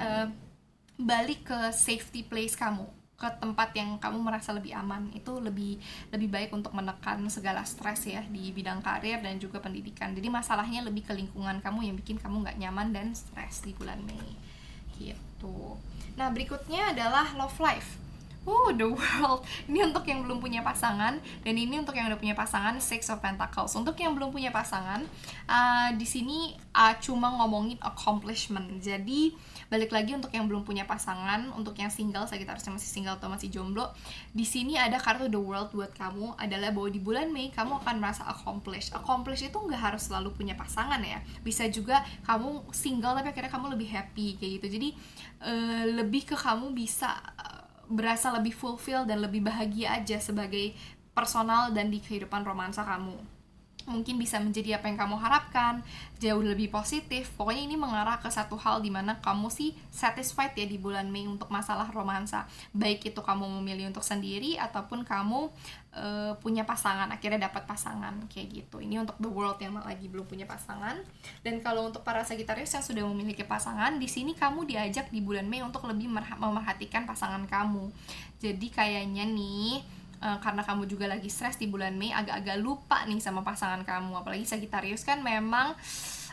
balik ke safety place kamu. ke tempat yang kamu merasa lebih aman. Itu lebih baik untuk menekan segala stres ya di bidang karir dan juga pendidikan. Jadi masalahnya lebih ke lingkungan kamu yang bikin kamu nggak nyaman dan stres di bulan Mei gitu. Nah, berikutnya adalah love life. The world. Ini untuk yang belum punya pasangan, dan ini untuk yang udah punya pasangan, Six of Pentacles. Untuk yang belum punya pasangan, di sini cuma ngomongin accomplishment. Jadi balik lagi untuk yang belum punya pasangan, untuk yang single, Sagittariusnya masih single atau masih jomblo, di sini ada kartu the world buat kamu adalah bahwa di bulan Mei kamu akan merasa accomplished. Accomplished itu nggak harus selalu punya pasangan ya. Bisa juga kamu single tapi akhirnya kamu lebih happy kayak gitu. Jadi lebih ke kamu bisa berasa lebih fulfill dan lebih bahagia aja sebagai personal dan di kehidupan romansa kamu. Mungkin bisa menjadi apa yang kamu harapkan, jauh lebih positif. Pokoknya ini mengarah ke satu hal dimana kamu sih satisfied ya di bulan Mei untuk masalah romansa. Baik itu kamu memilih untuk sendiri ataupun kamu punya pasangan, akhirnya dapat pasangan kayak gitu. Ini untuk the world yang lagi belum punya pasangan. Dan kalau untuk para Sagittarius yang sudah memiliki pasangan, di sini kamu diajak di bulan Mei untuk lebih memerhatikan pasangan kamu. Jadi kayaknya nih karena kamu juga lagi stres di bulan Mei, agak-agak lupa nih sama pasangan kamu. Apalagi Sagittarius kan memang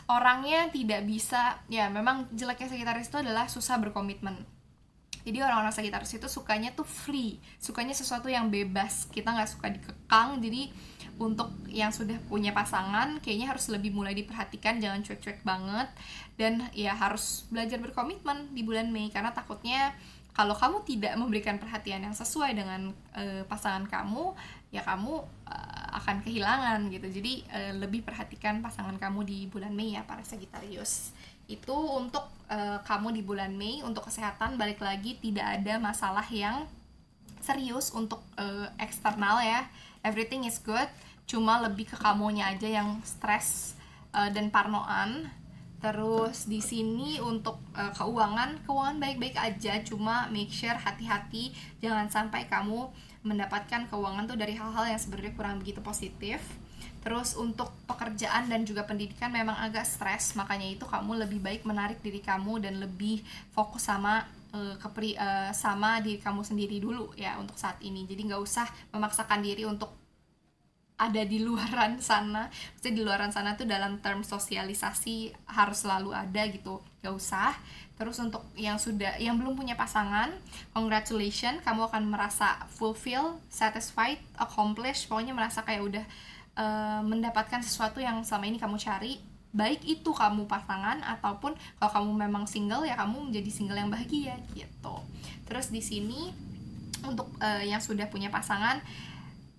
orangnya tidak bisa, ya memang jeleknya Sagittarius itu adalah susah berkomitmen. Jadi orang-orang Sagittarius itu sukanya tuh free, sukanya sesuatu yang bebas, kita nggak suka dikekang. Jadi untuk yang sudah punya pasangan kayaknya harus lebih mulai diperhatikan, jangan cuek-cuek banget, dan ya harus belajar berkomitmen di bulan Mei, karena takutnya kalau kamu tidak memberikan perhatian yang sesuai dengan pasangan kamu, ya kamu akan kehilangan gitu. Jadi lebih perhatikan pasangan kamu di bulan Mei ya para Sagittarius. Itu untuk kamu di bulan Mei. Untuk kesehatan, balik lagi tidak ada masalah yang serius untuk eksternal ya. Everything is good, cuma lebih ke kamunya aja yang stres dan parnoan. Terus di sini untuk keuangan baik-baik aja, cuma make sure hati-hati jangan sampai kamu mendapatkan keuangan tuh dari hal-hal yang sebenarnya kurang begitu positif. Terus untuk pekerjaan dan juga pendidikan memang agak stres, makanya itu kamu lebih baik menarik diri kamu dan lebih fokus sama sama diri kamu sendiri dulu ya untuk saat ini. Jadi nggak usah memaksakan diri untuk ada di luaran sana. Maksudnya di luaran sana tuh dalam term sosialisasi harus selalu ada gitu, gak usah. Terus untuk yang belum punya pasangan, congratulations, kamu akan merasa fulfill, satisfied, accomplished, pokoknya merasa kayak udah mendapatkan sesuatu yang selama ini kamu cari. Baik itu kamu pasangan ataupun kalau kamu memang single, ya kamu menjadi single yang bahagia gitu. Terus di sini untuk yang sudah punya pasangan,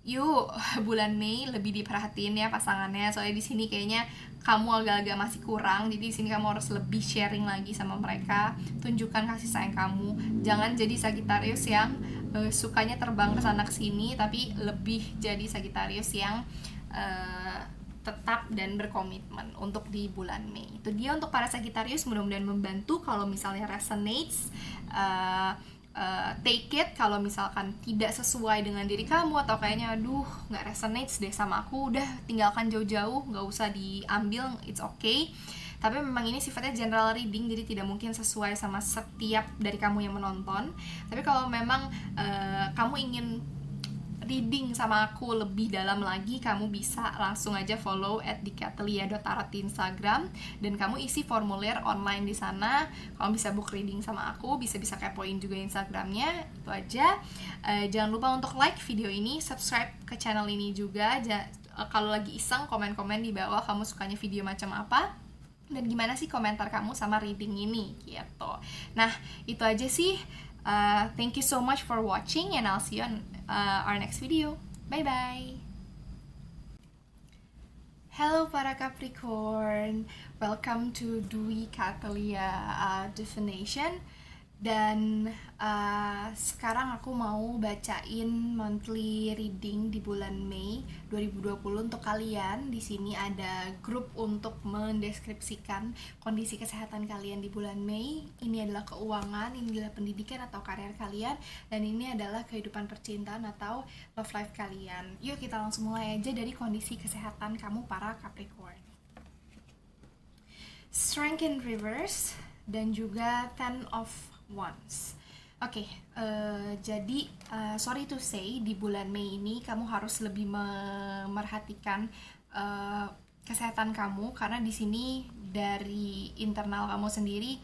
yuk bulan Mei lebih diperhatiin ya pasangannya, soalnya di sini kayaknya kamu agak-agak masih kurang. Jadi di sini kamu harus lebih sharing lagi sama mereka, tunjukkan kasih sayang kamu. Jangan jadi Sagittarius yang sukanya terbang ke sana kesini, tapi lebih jadi Sagittarius yang tetap dan berkomitmen untuk di bulan Mei. Itu dia untuk para Sagittarius, mudah-mudahan membantu. Kalau misalnya resonates, take it. Kalau misalkan tidak sesuai dengan diri kamu atau kayaknya aduh nggak resonates deh sama aku, udah tinggalkan jauh-jauh, nggak usah diambil, it's okay. Tapi memang ini sifatnya general reading, jadi tidak mungkin sesuai sama setiap dari kamu yang menonton. Tapi kalau memang kamu ingin reading sama aku lebih dalam lagi, kamu bisa langsung aja follow @dikatelia.tarot di Instagram, dan kamu isi formulir online di sana. Kamu bisa book reading sama aku, bisa kepoin juga Instagramnya. Itu aja. Jangan lupa untuk like video ini, subscribe ke channel ini juga. Kalau lagi iseng, komen-komen di bawah kamu sukanya video macam apa, dan gimana sih komentar kamu sama reading ini gitu. Nah, itu aja sih. Thank you so much for watching, and I'll see you on our next video. Bye bye. Hello para Capricorn, welcome to Dwi Katelia Divination. Dan sekarang aku mau bacain monthly reading di bulan Mei 2020 untuk kalian. Di sini ada grup untuk mendeskripsikan kondisi kesehatan kalian di bulan Mei. Ini adalah keuangan, ini adalah pendidikan atau karir kalian, dan ini adalah kehidupan percintaan atau love life kalian. Yuk kita langsung mulai aja dari kondisi kesehatan kamu para Capricorn. Strength in reverse dan juga Ten of Wands. Oke, jadi sorry to say di bulan Mei ini kamu harus lebih memerhatikan eh, kesehatan kamu, karena di sini dari internal kamu sendiri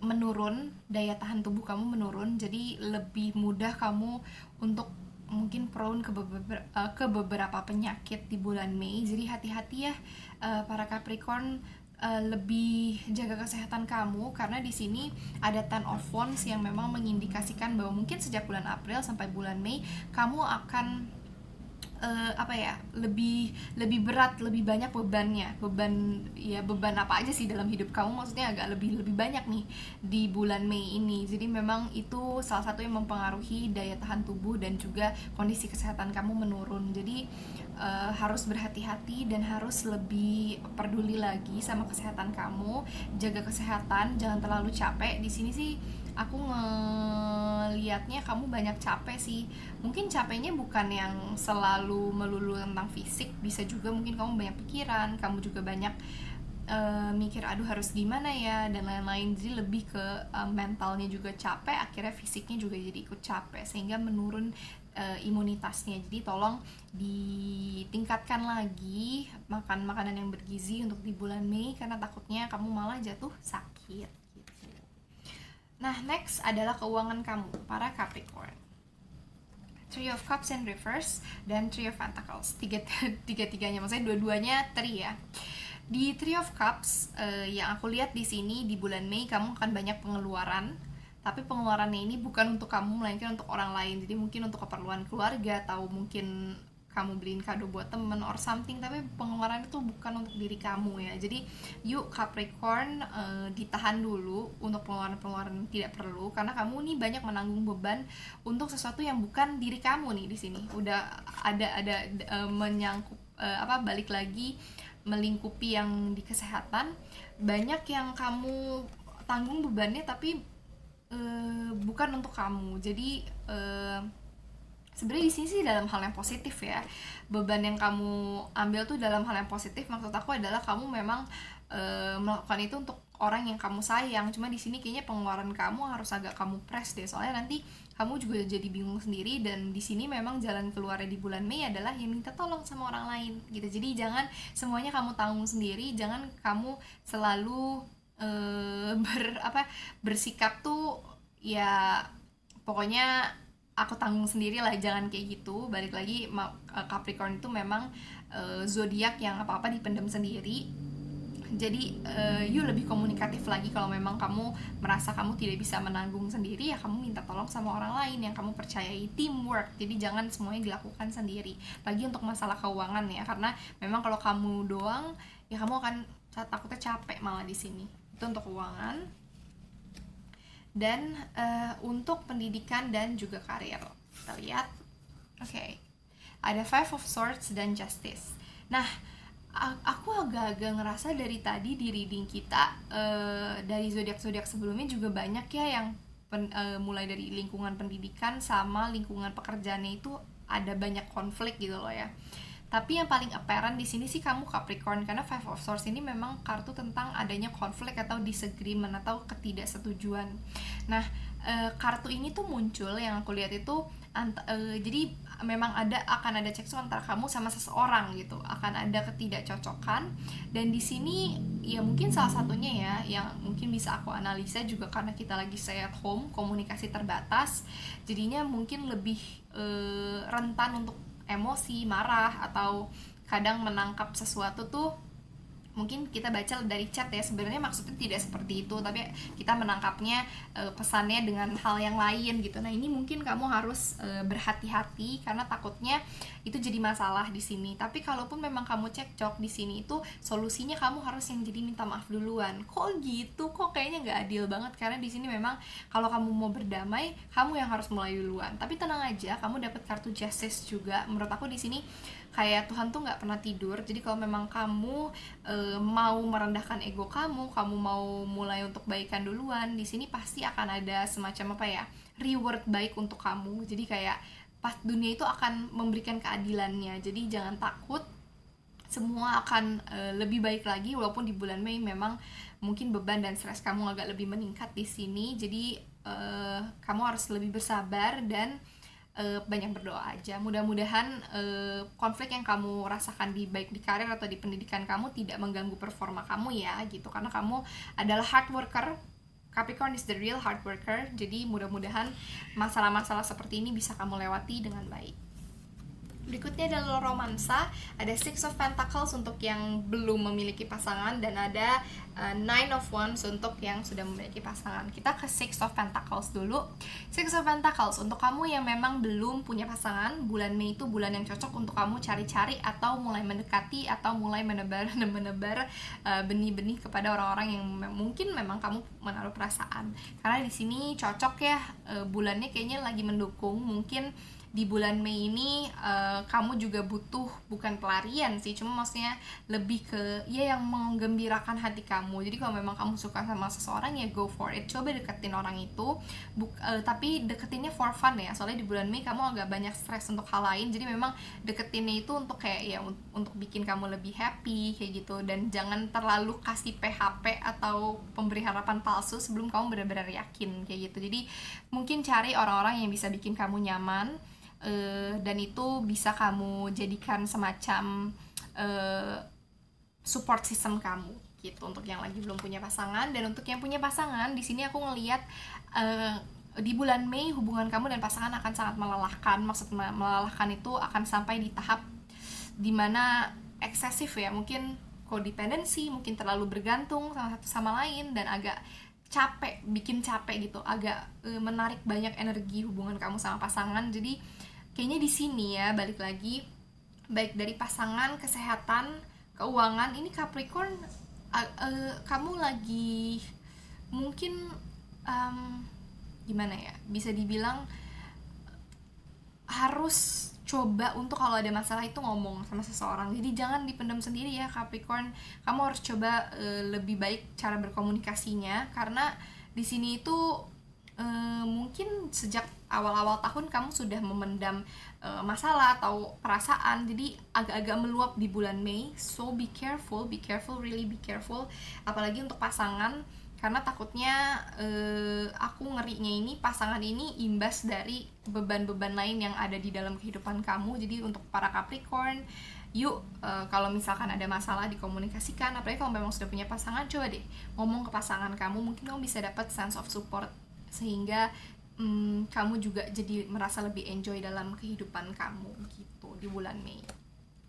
menurun, daya tahan tubuh kamu menurun, jadi lebih mudah kamu untuk mungkin prone ke beberapa penyakit di bulan Mei. Jadi hati-hati ya, para Capricorn, lebih jaga kesehatan kamu, karena di sini ada Ten of Wands yang memang mengindikasikan bahwa mungkin sejak bulan April sampai bulan Mei kamu akan apa ya, lebih lebih berat, lebih banyak bebannya, beban apa aja sih dalam hidup kamu, maksudnya agak lebih lebih banyak nih di bulan Mei ini. Jadi memang itu salah satu yang mempengaruhi daya tahan tubuh dan juga kondisi kesehatan kamu menurun. Jadi harus berhati-hati dan harus lebih peduli lagi sama kesehatan kamu, jaga kesehatan, jangan terlalu capek. Di sini sih aku ngelihatnya kamu banyak capek sih. Mungkin capeknya bukan yang selalu melulu tentang fisik, bisa juga mungkin kamu banyak pikiran, kamu juga banyak mikir aduh harus gimana ya dan lain-lain. Jadi lebih ke mentalnya juga capek, akhirnya fisiknya juga jadi ikut capek sehingga menurun imunitasnya. Jadi tolong ditingkatkan lagi makan makanan yang bergizi untuk di bulan Mei, karena takutnya kamu malah jatuh sakit gitu. Nah, next adalah keuangan kamu, para Capricorn. Three of Cups in reverse dan Three of Pentacles. Tiga-tiganya, maksudnya dua-duanya three ya. Di Three of Cups, yang aku lihat di sini di bulan Mei kamu akan banyak pengeluaran, tapi pengeluarannya ini bukan untuk kamu melainkan untuk orang lain. Jadi mungkin untuk keperluan keluarga atau mungkin kamu beliin kado buat temen or something, tapi pengeluaran itu bukan untuk diri kamu ya. Jadi yuk Capricorn, ditahan dulu untuk pengeluaran-pengeluaran tidak perlu, karena kamu nih banyak menanggung beban untuk sesuatu yang bukan diri kamu nih. Di sini udah ada menyangkut balik lagi melingkupi yang di kesehatan, banyak yang kamu tanggung bebannya tapi bukan untuk kamu. Jadi sebenarnya di sini sih dalam hal yang positif ya, beban yang kamu ambil tuh dalam hal yang positif. Maksud aku adalah kamu memang melakukan itu untuk orang yang kamu sayang. Cuma di sini kayaknya pengeluaran kamu harus agak kamu press deh, soalnya nanti kamu juga jadi bingung sendiri. Dan di sini memang jalan keluarnya di bulan Mei adalah yang minta tolong sama orang lain gitu. Jadi jangan semuanya kamu tanggung sendiri, jangan kamu selalu bersikap tuh ya pokoknya aku tanggung sendiri lah, jangan kayak gitu. Balik lagi, Capricorn itu memang zodiak yang apa-apa dipendam sendiri. Jadi you lebih komunikatif lagi. Kalau memang kamu merasa kamu tidak bisa menanggung sendiri, ya kamu minta tolong sama orang lain yang kamu percayai, teamwork. Jadi jangan semuanya dilakukan sendiri, lagi untuk masalah keuangan ya, karena memang kalau kamu doang ya kamu akan takutnya capek malah di sini. Itu untuk keuangan. Dan untuk pendidikan dan juga karir, kita lihat. Oke. Ada Five of Swords dan Justice. Nah, aku agak-agak ngerasa dari tadi di reading kita, dari zodiak-zodiak sebelumnya juga banyak ya yang mulai dari lingkungan pendidikan sama lingkungan pekerjaannya itu ada banyak konflik gitu loh ya. Tapi yang paling apparent di sini sih kamu Capricorn, karena Five of Swords ini memang kartu tentang adanya konflik atau disagreement atau ketidaksetujuan. Nah, kartu ini tuh muncul yang aku lihat itu jadi memang akan ada cekcok antara kamu sama seseorang gitu, akan ada ketidakcocokan. Dan di sini ya mungkin salah satunya ya yang mungkin bisa aku analisa juga karena kita lagi stay at home, komunikasi terbatas, jadinya mungkin lebih rentan untuk emosi, marah, atau kadang menangkap sesuatu tuh mungkin kita baca dari chat ya, sebenarnya maksudnya tidak seperti itu, tapi kita menangkapnya pesannya dengan hal yang lain gitu. Nah, ini mungkin kamu harus berhati-hati karena takutnya itu jadi masalah di sini. Tapi kalaupun memang kamu cekcok di sini, itu solusinya kamu harus yang jadi minta maaf duluan. Kok gitu? Kok kayaknya nggak adil banget, karena di sini memang kalau kamu mau berdamai, kamu yang harus mulai duluan. Tapi tenang aja, kamu dapat kartu Justice juga. Menurut aku di sini kayak Tuhan tuh nggak pernah tidur. Jadi kalau memang kamu mau merendahkan ego kamu mau mulai untuk baikan duluan, di sini pasti akan ada semacam reward baik untuk kamu. Jadi kayak pas dunia itu akan memberikan keadilannya. Jadi jangan takut, semua akan lebih baik lagi. Walaupun di bulan Mei memang mungkin beban dan stres kamu agak lebih meningkat di sini. Jadi kamu harus lebih bersabar dan banyak berdoa aja. Mudah-mudahan konflik yang kamu rasakan baik di karir atau di pendidikan kamu tidak mengganggu performa kamu ya gitu, karena kamu adalah hard worker. Capricorn is the real hard worker. Jadi mudah-mudahan masalah-masalah seperti ini bisa kamu lewati dengan baik. Berikutnya adalah romansa. Ada Six of Pentacles untuk yang belum memiliki pasangan, dan ada Nine of Wands untuk yang sudah memiliki pasangan. Kita ke Six of Pentacles dulu. Six of Pentacles untuk kamu yang memang belum punya pasangan, bulan Mei itu bulan yang cocok untuk kamu cari-cari atau mulai mendekati atau mulai menebar benih-benih kepada orang-orang yang mungkin memang kamu menaruh perasaan. Karena di sini cocok ya, bulannya kayaknya lagi mendukung. Mungkin di bulan Mei ini kamu juga butuh, bukan pelarian sih, cuma maksudnya lebih ke ya yang menggembirakan hati kamu. Jadi kalau memang kamu suka sama seseorang ya go for it, coba deketin orang itu. Tapi deketinnya for fun ya, soalnya di bulan Mei kamu agak banyak stres untuk hal lain. Jadi memang deketinnya itu untuk kayak ya untuk bikin kamu lebih happy kayak gitu, dan jangan terlalu kasih PHP atau pemberi harapan palsu sebelum kamu benar-benar yakin kayak gitu. Jadi mungkin cari orang-orang yang bisa bikin kamu nyaman, dan itu bisa kamu jadikan semacam support system kamu gitu untuk yang lagi belum punya pasangan. Dan untuk yang punya pasangan, di sini aku ngelihat di bulan Mei hubungan kamu dan pasangan akan sangat melelahkan. Maksud melelahkan itu akan sampai di tahap dimana eksesif ya, mungkin codependency, mungkin terlalu bergantung sama satu sama lain dan agak capek, bikin capek gitu, agak menarik banyak energi hubungan kamu sama pasangan. Jadi kayaknya di sini ya, balik lagi, baik dari pasangan, kesehatan, keuangan, ini Capricorn kamu lagi mungkin gimana ya, bisa dibilang harus coba untuk kalau ada masalah itu ngomong sama seseorang. Jadi jangan dipendam sendiri ya Capricorn. Kamu harus coba lebih baik cara berkomunikasinya, karena di sini itu mungkin sejak awal-awal tahun kamu sudah memendam masalah atau perasaan, jadi agak-agak meluap di bulan Mei. So be careful, really be careful, apalagi untuk pasangan, karena takutnya aku ngerinya ini pasangan ini imbas dari beban-beban lain yang ada di dalam kehidupan kamu. Jadi untuk para Capricorn, yuk kalau misalkan ada masalah dikomunikasikan, apalagi kalau memang sudah punya pasangan, coba deh ngomong ke pasangan kamu, mungkin kamu bisa dapat sense of support sehingga kamu juga jadi merasa lebih enjoy dalam kehidupan kamu gitu di bulan Mei.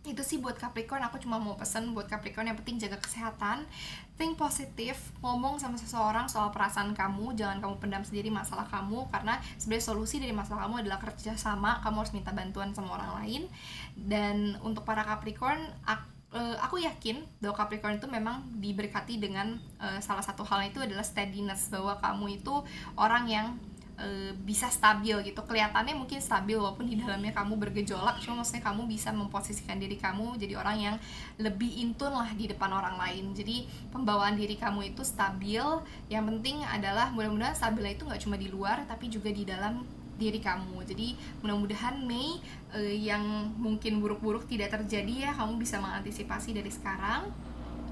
Itu sih buat Capricorn. Aku cuma mau pesen buat Capricorn, yang penting jaga kesehatan, think positif, ngomong sama seseorang soal perasaan kamu, jangan kamu pendam sendiri masalah kamu, karena sebenarnya solusi dari masalah kamu adalah kerja sama, kamu harus minta bantuan sama orang lain. Dan untuk para Capricorn, aku yakin bahwa Capricorn itu memang diberkati dengan salah satu halnya itu adalah steadiness, bahwa kamu itu orang yang bisa stabil gitu, kelihatannya mungkin stabil walaupun di dalamnya kamu bergejolak, cuma maksudnya kamu bisa memposisikan diri kamu jadi orang yang lebih intun lah di depan orang lain. Jadi pembawaan diri kamu itu stabil, yang penting adalah mudah-mudahan stabilnya itu nggak cuma di luar tapi juga di dalam diri kamu. Jadi mudah-mudahan Mei yang mungkin buruk-buruk tidak terjadi ya, kamu bisa mengantisipasi dari sekarang.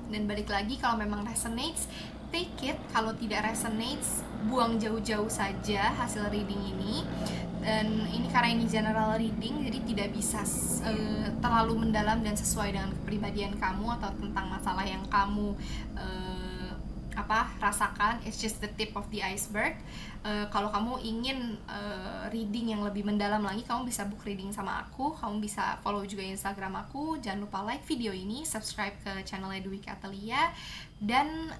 Dan balik lagi, kalau memang resonates, take it. Kalau tidak resonates, buang jauh-jauh saja hasil reading ini. Dan ini karena ini general reading, jadi tidak bisa terlalu mendalam dan sesuai dengan kepribadian kamu atau tentang masalah yang kamu rasakan. It's just the tip of the iceberg. Kalau kamu ingin reading yang lebih mendalam lagi, kamu bisa book reading sama aku. Kamu bisa follow juga Instagram aku. Jangan lupa like video ini, subscribe ke channel Dwika Atalia, dan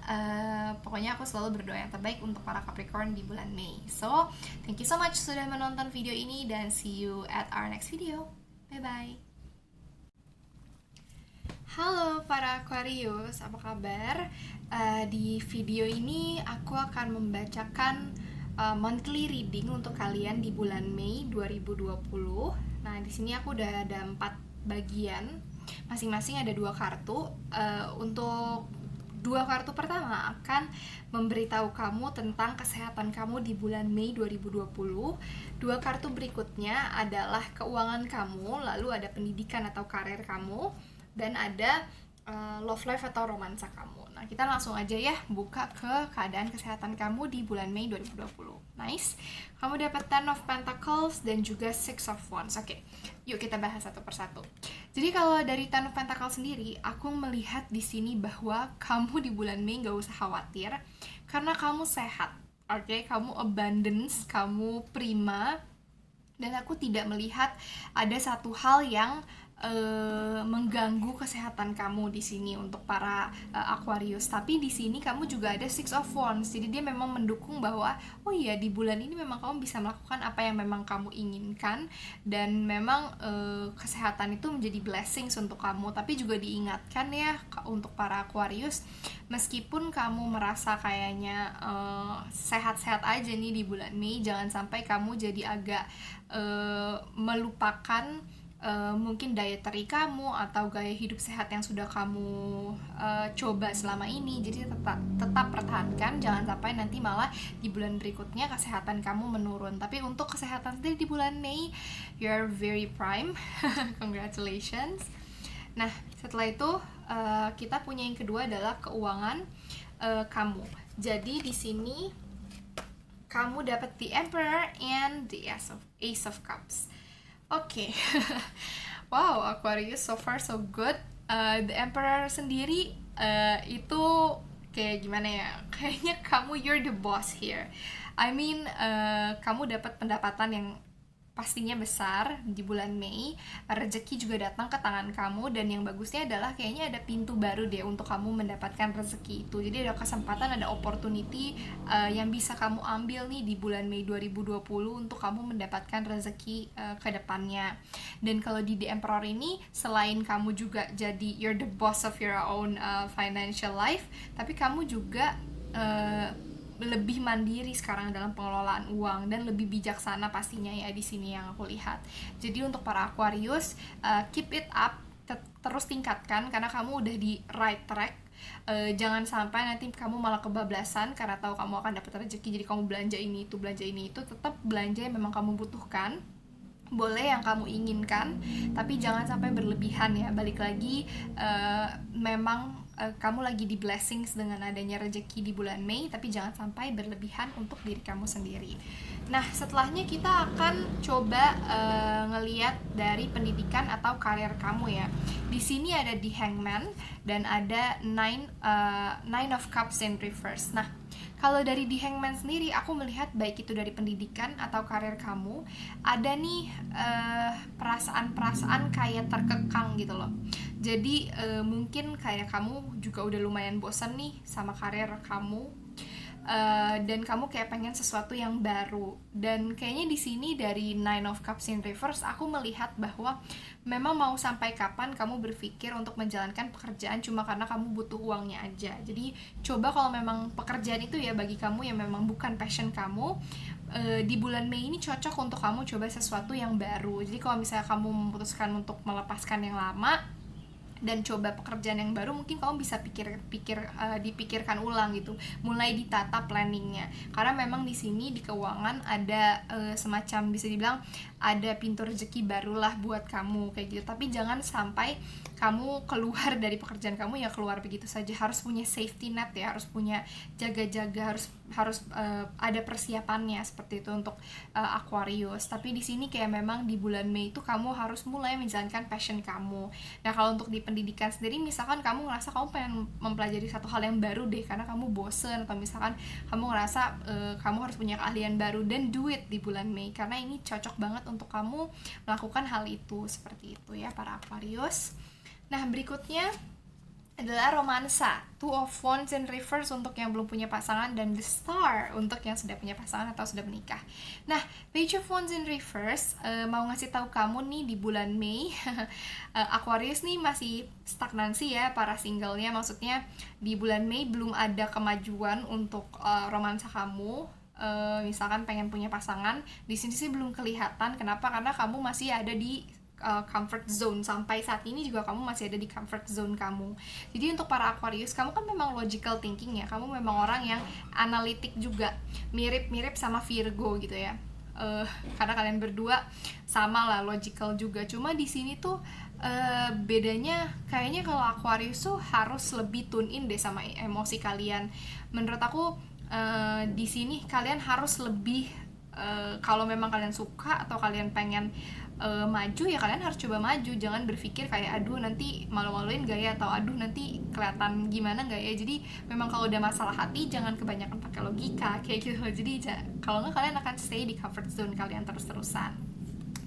pokoknya aku selalu berdoa yang terbaik untuk para Capricorn di bulan Mei. So thank you so much sudah menonton video ini, dan see you at our next video. Bye bye. Halo para Aquarius, apa kabar? Di video ini aku akan membacakan monthly reading untuk kalian di bulan Mei 2020. Nah, di sini aku udah ada 4 bagian, masing-masing ada 2 kartu. Untuk 2 kartu pertama akan memberitahu kamu tentang kesehatan kamu di bulan Mei 2020. 2 kartu berikutnya adalah keuangan kamu, lalu ada pendidikan atau karir kamu, dan ada love life atau romansa kamu. Nah, kita langsung aja ya buka ke keadaan kesehatan kamu di bulan Mei 2020. Nice. Kamu dapat Ten of Pentacles dan juga Six of Wands. Oke, yuk kita bahas satu persatu. Jadi kalau dari Ten of Pentacles sendiri, aku melihat di sini bahwa kamu di bulan Mei gak usah khawatir karena kamu sehat. Oke, kamu abundance, kamu prima, dan aku tidak melihat ada satu hal yang mengganggu kesehatan kamu di sini untuk para Aquarius. Tapi di sini kamu juga ada Six of Wands. Jadi dia memang mendukung bahwa oh iya, di bulan ini memang kamu bisa melakukan apa yang memang kamu inginkan, dan memang kesehatan itu menjadi blessings untuk kamu. Tapi juga diingatkan ya untuk para Aquarius, meskipun kamu merasa kayaknya sehat-sehat aja nih di bulan Mei, jangan sampai kamu jadi agak melupakan mungkin dietary kamu atau gaya hidup sehat yang sudah kamu coba selama ini. Jadi tetap pertahankan, jangan sampai nanti malah di bulan berikutnya kesehatan kamu menurun. Tapi untuk kesehatan sendiri di bulan Mei, you're very prime. Congratulations. Nah, setelah itu kita punya yang kedua adalah keuangan kamu. Jadi di sini kamu dapat the Emperor and the Ace of Cups. Oke. Wow, Aquarius so far so good. The Emperor sendiri itu kayak gimana ya? Kayaknya kamu you're the boss here. I mean, kamu dapat pendapatan yang pastinya besar di bulan Mei, rezeki juga datang ke tangan kamu, dan yang bagusnya adalah kayaknya ada pintu baru deh untuk kamu mendapatkan rezeki itu. Jadi ada kesempatan, ada opportunity yang bisa kamu ambil nih di bulan Mei 2020 untuk kamu mendapatkan rezeki ke depannya. Dan kalau di The Emperor ini, selain kamu juga jadi you're the boss of your own financial life, tapi kamu juga lebih mandiri sekarang dalam pengelolaan uang dan lebih bijaksana pastinya ya di sini yang aku lihat. Jadi untuk para Aquarius, keep it up, terus tingkatkan karena kamu udah di right track. Jangan sampai nanti kamu malah kebablasan karena tahu kamu akan dapat rezeki, jadi kamu belanja ini itu, tetap belanja yang memang kamu butuhkan. Boleh yang kamu inginkan, tapi jangan sampai berlebihan ya. Balik lagi, memang kamu lagi di blessings dengan adanya rezeki di bulan Mei, tapi jangan sampai berlebihan untuk diri kamu sendiri. Nah, setelahnya kita akan coba ngeliat dari pendidikan atau karir kamu ya. Di sini ada The Hangman dan ada Nine of Cups in reverse. Nah, kalau dari The Hangman sendiri, aku melihat baik itu dari pendidikan atau karir kamu, ada nih perasaan-perasaan kayak terkekang gitu loh. Jadi mungkin kayak kamu juga udah lumayan bosan nih sama karir kamu, dan kamu kayak pengen sesuatu yang baru. Dan kayaknya di sini dari Nine of Cups in reverse, aku melihat bahwa memang mau sampai kapan kamu berpikir untuk menjalankan pekerjaan cuma karena kamu butuh uangnya aja. Jadi coba kalau memang pekerjaan itu ya bagi kamu yang memang bukan passion kamu, di bulan Mei ini cocok untuk kamu coba sesuatu yang baru. Jadi kalau misalnya kamu memutuskan untuk melepaskan yang lama dan coba pekerjaan yang baru, mungkin kamu bisa dipikirkan ulang gitu, mulai ditata planningnya, karena memang di sini di keuangan ada semacam bisa dibilang ada pintu rezeki barulah buat kamu kayak gitu. Tapi jangan sampai kamu keluar dari pekerjaan kamu ya keluar begitu saja, harus punya safety net ya, harus punya jaga-jaga, harus ada persiapannya seperti itu untuk Aquarius. Tapi di sini kayak memang di bulan Mei itu kamu harus mulai menjalankan passion kamu. Nah, kalau untuk di pendidikan sendiri, misalkan kamu ngerasa kamu pengen mempelajari satu hal yang baru deh karena kamu bosen, atau misalkan kamu ngerasa kamu harus punya keahlian baru, dan do it di bulan Mei karena ini cocok banget untuk kamu melakukan hal itu. Seperti itu ya para Aquarius. Nah, berikutnya adalah romansa, Two of Wands in reverse untuk yang belum punya pasangan, dan the Star untuk yang sudah punya pasangan atau sudah menikah. Nah, Page of Wands in reverse mau ngasih tahu kamu nih di bulan Mei, Aquarius nih masih stagnansi ya para singlenya, maksudnya di bulan Mei belum ada kemajuan untuk romansa kamu. Misalkan pengen punya pasangan, di sini sih belum kelihatan. Kenapa? Karena kamu masih ada di comfort zone. Sampai saat ini juga kamu masih ada di comfort zone kamu. Jadi untuk para Aquarius, kamu kan memang logical thinking ya, kamu memang orang yang analitik juga, mirip-mirip sama Virgo gitu ya. Karena kalian berdua sama lah, logical juga. Cuma di sini tuh bedanya kayaknya kalau Aquarius tuh harus lebih tune in deh sama emosi kalian. Menurut aku di sini kalian harus lebih, kalau memang kalian suka atau kalian pengen maju, ya kalian harus coba maju. Jangan berpikir kayak aduh nanti malu-maluin gak ya, atau aduh nanti kelihatan gimana gak ya. Jadi memang kalau udah masalah hati jangan kebanyakan pakai logika kayak gitu. Jadi kalau nggak kalian akan stay di comfort zone kalian terus-terusan.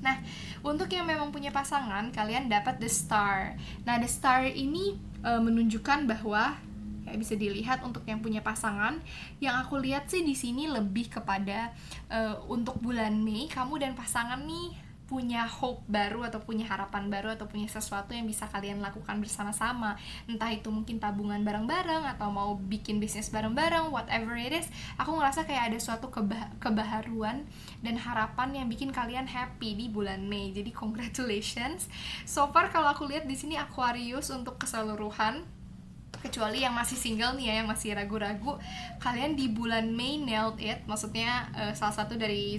Nah, untuk yang memang punya pasangan, kalian dapat the star. Nah, the star ini menunjukkan bahwa kayak bisa dilihat untuk yang punya pasangan. Yang aku lihat sih di sini lebih kepada untuk bulan Mei kamu dan pasangan nih punya hope baru, atau punya harapan baru, atau punya sesuatu yang bisa kalian lakukan bersama-sama. Entah itu mungkin tabungan bareng-bareng, atau mau bikin bisnis bareng-bareng, whatever it is. Aku ngerasa kayak ada suatu kebaharuan dan harapan yang bikin kalian happy di bulan Mei. Jadi congratulations. So far kalau aku lihat di sini Aquarius untuk keseluruhan, kecuali yang masih single nih ya, yang masih ragu-ragu, kalian di bulan Mei nailed it. Maksudnya salah satu dari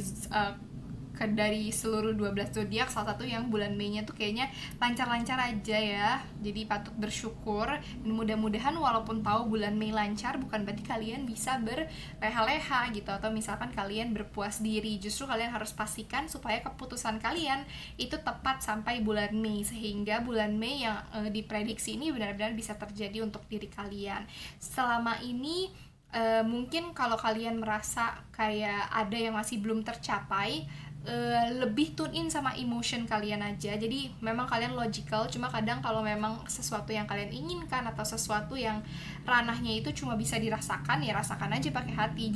seluruh 12 zodiak, salah satu yang bulan Mei-nya tuh kayaknya lancar-lancar aja ya. Jadi patut bersyukur, dan mudah-mudahan walaupun tahu bulan Mei lancar bukan berarti kalian bisa berleha-leha gitu, atau misalkan kalian berpuas diri. Justru kalian harus pastikan supaya keputusan kalian itu tepat sampai bulan Mei, sehingga bulan Mei yang diprediksi ini benar-benar bisa terjadi untuk diri kalian. Selama ini mungkin kalau kalian merasa kayak ada yang masih belum tercapai, lebih tune in sama emotion kalian aja. Jadi memang kalian logical, cuma kadang kalau memang sesuatu yang kalian inginkan atau sesuatu yang ranahnya itu cuma bisa dirasakan, ya rasakan aja pakai hati.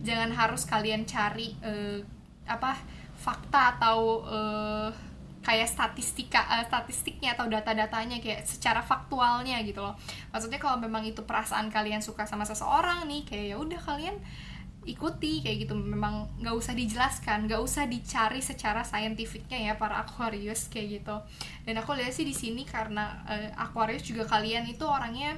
Jangan harus kalian cari fakta atau kayak statistiknya atau data-datanya kayak secara faktualnya gitu loh. Maksudnya kalau memang itu perasaan kalian suka sama seseorang nih, kayak ya udah kalian ikuti kayak gitu. Memang nggak usah dijelaskan, nggak usah dicari secara saintifiknya ya para Aquarius kayak gitu. Dan aku lihat sih di sini karena Aquarius juga kalian itu orangnya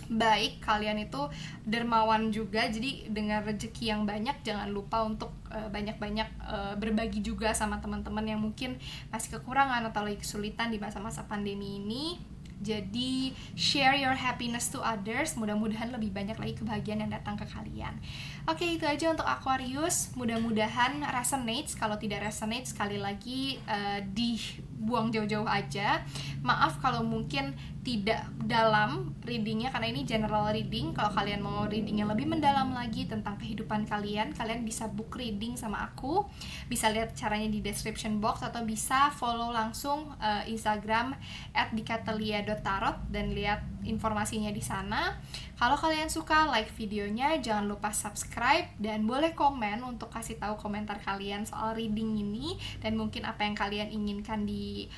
baik, kalian itu dermawan juga. Jadi dengan rezeki yang banyak, jangan lupa untuk banyak-banyak berbagi juga sama teman-teman yang mungkin masih kekurangan atau lagi kesulitan di masa-masa pandemi ini. Jadi share your happiness to others. Mudah-mudahan lebih banyak lagi kebahagiaan yang datang ke kalian. Oke, itu aja untuk Aquarius. Mudah-mudahan resonates. Kalau tidak resonate, sekali lagi dibuang jauh-jauh aja. Maaf kalau mungkin tidak dalam readingnya, karena ini general reading. Kalau kalian mau readingnya lebih mendalam lagi tentang kehidupan kalian, kalian bisa book reading sama aku. Bisa lihat caranya di description box, atau bisa follow langsung Instagram @dikatelia.tarot dan lihat informasinya di sana. Kalau kalian suka, like videonya, jangan lupa subscribe, dan boleh komen untuk kasih tahu komentar kalian soal reading ini dan mungkin apa yang kalian inginkan di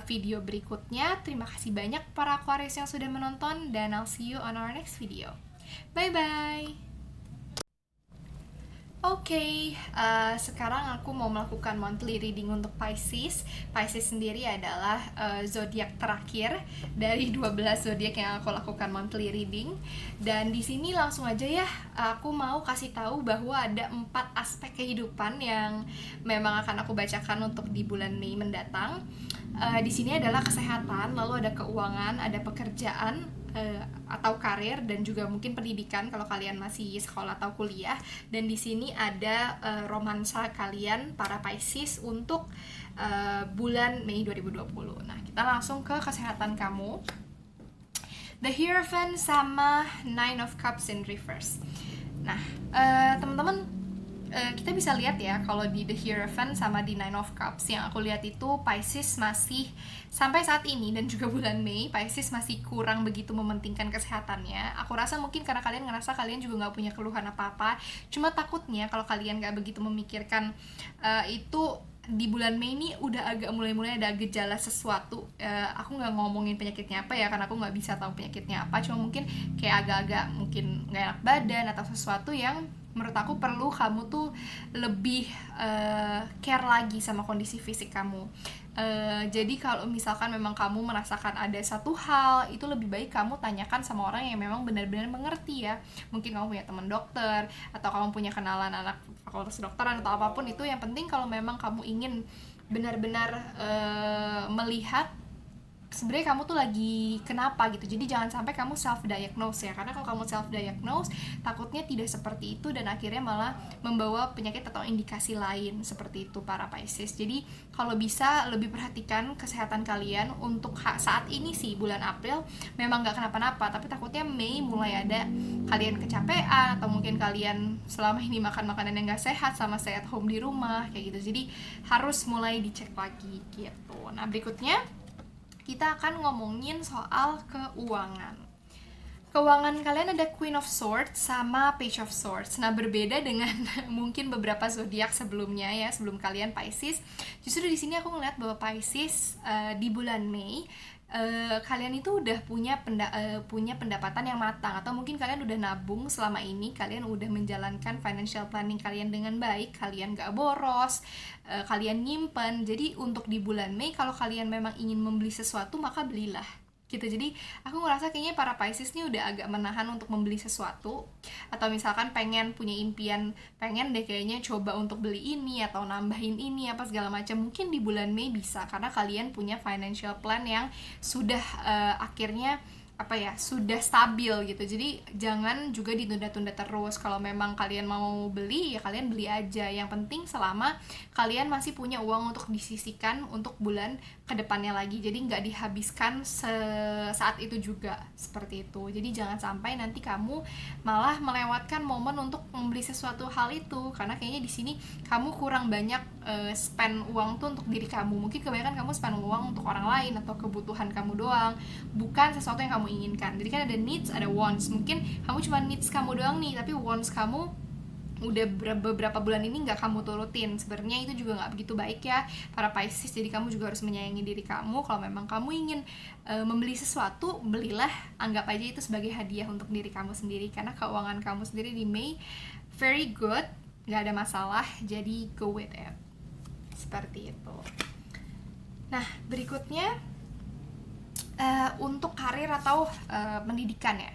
video berikutnya. Terima kasih banyak para Aquarius yang sudah menonton, dan I'll see you on our next video. Bye bye. Oke, sekarang aku mau melakukan monthly reading untuk Pisces. Pisces sendiri adalah zodiak terakhir dari 12 zodiak yang aku lakukan monthly reading. Dan di sini langsung aja ya, aku mau kasih tahu bahwa ada 4 aspek kehidupan yang memang akan aku bacakan untuk di bulan Mei mendatang. Di sini adalah kesehatan, lalu ada keuangan, ada pekerjaan atau karir, dan juga mungkin pendidikan kalau kalian masih sekolah atau kuliah. Dan di sini ada romansa kalian para Pisces untuk bulan Mei 2020. Nah, kita langsung ke kesehatan kamu. The Hierophant sama Nine of Cups in reverse. Nah, teman-teman, kita bisa lihat ya, kalau di The Hierophant sama di Nine of Cups, yang aku lihat itu Pisces masih sampai saat ini dan juga bulan Mei, Pisces masih kurang begitu mementingkan kesehatannya. Aku rasa mungkin karena kalian ngerasa kalian juga nggak punya keluhan apa-apa, cuma takutnya kalau kalian nggak begitu memikirkan itu di bulan Mei ini udah agak mulai-mulai ada gejala sesuatu. Aku nggak ngomongin penyakitnya apa ya, karena aku nggak bisa tahu penyakitnya apa, cuma mungkin kayak agak-agak mungkin nggak enak badan atau sesuatu yang menurut aku perlu kamu tuh lebih care lagi sama kondisi fisik kamu. Jadi kalau misalkan memang kamu merasakan ada satu hal, itu lebih baik kamu tanyakan sama orang yang memang benar-benar mengerti ya. Mungkin kamu punya teman dokter, atau kamu punya kenalan anak fakultas kedokteran, atau apapun itu. Yang penting kalau memang kamu ingin benar-benar melihat sebenarnya kamu tuh lagi kenapa gitu. Jadi jangan sampai kamu self diagnose ya, karena kalau kamu self diagnose takutnya tidak seperti itu dan akhirnya malah membawa penyakit atau indikasi lain seperti itu para Pisces. Jadi kalau bisa lebih perhatikan kesehatan kalian untuk saat ini sih, bulan April memang nggak kenapa-napa, tapi takutnya Mei mulai ada kalian kecapean atau mungkin kalian selama ini makan makanan yang nggak sehat sama stay at home di rumah kayak gitu. Jadi harus mulai dicek lagi gitu. Nah, berikutnya kita akan ngomongin soal keuangan. Keuangan kalian ada Queen of Swords sama Page of Swords. Nah, berbeda dengan mungkin beberapa zodiak sebelumnya ya, sebelum kalian Pisces. Justru di sini aku ngeliat bahwa Pisces di bulan Mei kalian itu udah punya pendapatan yang matang, atau mungkin kalian udah nabung selama ini, kalian udah menjalankan financial planning kalian dengan baik, kalian gak boros, kalian nyimpen. Jadi untuk di bulan Mei kalau kalian memang ingin membeli sesuatu maka belilah gitu. Jadi aku ngerasa kayaknya para Pisces nih udah agak menahan untuk membeli sesuatu, atau misalkan pengen punya impian, pengen deh kayaknya coba untuk beli ini atau nambahin ini apa segala macam. Mungkin di bulan Mei bisa, karena kalian punya financial plan yang sudah akhirnya sudah stabil gitu. Jadi jangan juga ditunda-tunda terus. Kalau memang kalian mau beli ya kalian beli aja, yang penting selama kalian masih punya uang untuk disisihkan untuk bulan kedepannya lagi, jadi nggak dihabiskan saat itu juga, seperti itu. Jadi jangan sampai nanti kamu malah melewatkan momen untuk membeli sesuatu hal itu, karena kayaknya di sini kamu kurang banyak spend uang tuh untuk diri kamu. Mungkin kebanyakan kamu spend uang untuk orang lain atau kebutuhan kamu doang, bukan sesuatu yang kamu inginkan. Jadi kan ada needs, ada wants. Mungkin kamu cuma needs kamu doang nih, tapi wants kamu udah beberapa bulan ini nggak kamu turutin. Sebenarnya itu juga nggak begitu baik ya para Pisces. Jadi kamu juga harus menyayangi diri kamu. Kalau memang kamu ingin membeli sesuatu, belilah, anggap aja itu sebagai hadiah untuk diri kamu sendiri, karena keuangan kamu sendiri di Mei very good, nggak ada masalah. Jadi go with it, seperti itu. Nah, berikutnya untuk karir atau pendidikan ya,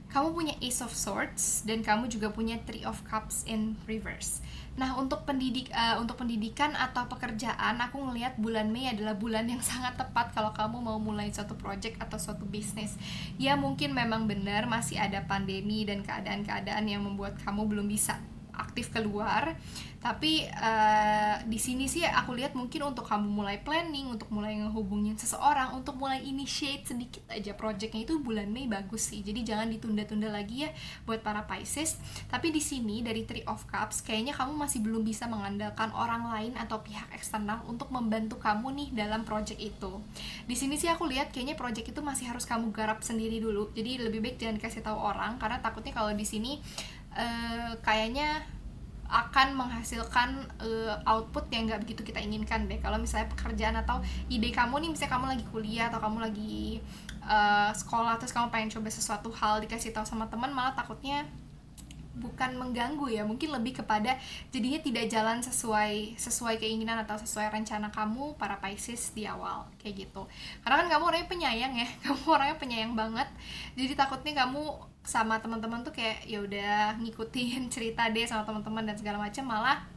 kamu punya Ace of Swords dan kamu juga punya Three of Cups in reverse. Nah, untuk pendidikan atau pekerjaan, aku ngelihat bulan Mei adalah bulan yang sangat tepat kalau kamu mau mulai suatu project atau suatu bisnis. Ya, mungkin memang benar masih ada pandemi dan keadaan-keadaan yang membuat kamu belum bisa aktif keluar, tapi di sini sih aku lihat mungkin untuk kamu mulai planning, untuk mulai ngehubungin seseorang, untuk mulai initiate sedikit aja projectnya, itu bulan Mei bagus sih. Jadi jangan ditunda-tunda lagi ya buat para Pisces. Tapi di sini dari Three of Cups kayaknya kamu masih belum bisa mengandalkan orang lain atau pihak eksternal untuk membantu kamu nih dalam project itu. Di sini sih aku lihat kayaknya project itu masih harus kamu garap sendiri dulu. Jadi lebih baik jangan kasih tahu orang, karena takutnya kalau di sini kayaknya akan menghasilkan output yang nggak begitu kita inginkan deh. Kalau misalnya pekerjaan atau ide kamu nih, misalnya kamu lagi kuliah atau kamu lagi sekolah terus kamu pengen coba sesuatu hal, dikasih tahu sama teman, malah takutnya bukan mengganggu ya, mungkin lebih kepada jadinya tidak jalan sesuai keinginan atau sesuai rencana kamu para Pisces di awal kayak gitu. Karena kan kamu orangnya penyayang ya, kamu orangnya penyayang banget. Jadi takutnya kamu sama teman-teman tuh kayak ya udah ngikutin cerita deh sama teman-teman dan segala macam, malah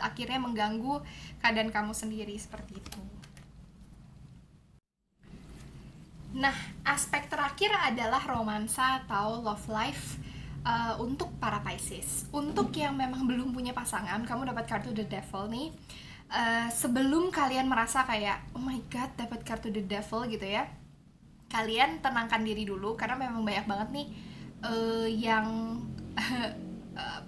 akhirnya mengganggu keadaan kamu sendiri seperti itu. Nah, aspek terakhir adalah romansa atau love life. Untuk para Pisces, untuk yang memang belum punya pasangan, kamu dapat kartu The Devil nih. Sebelum kalian merasa kayak oh my god dapat kartu The Devil gitu ya, kalian tenangkan diri dulu, karena memang banyak banget nih yang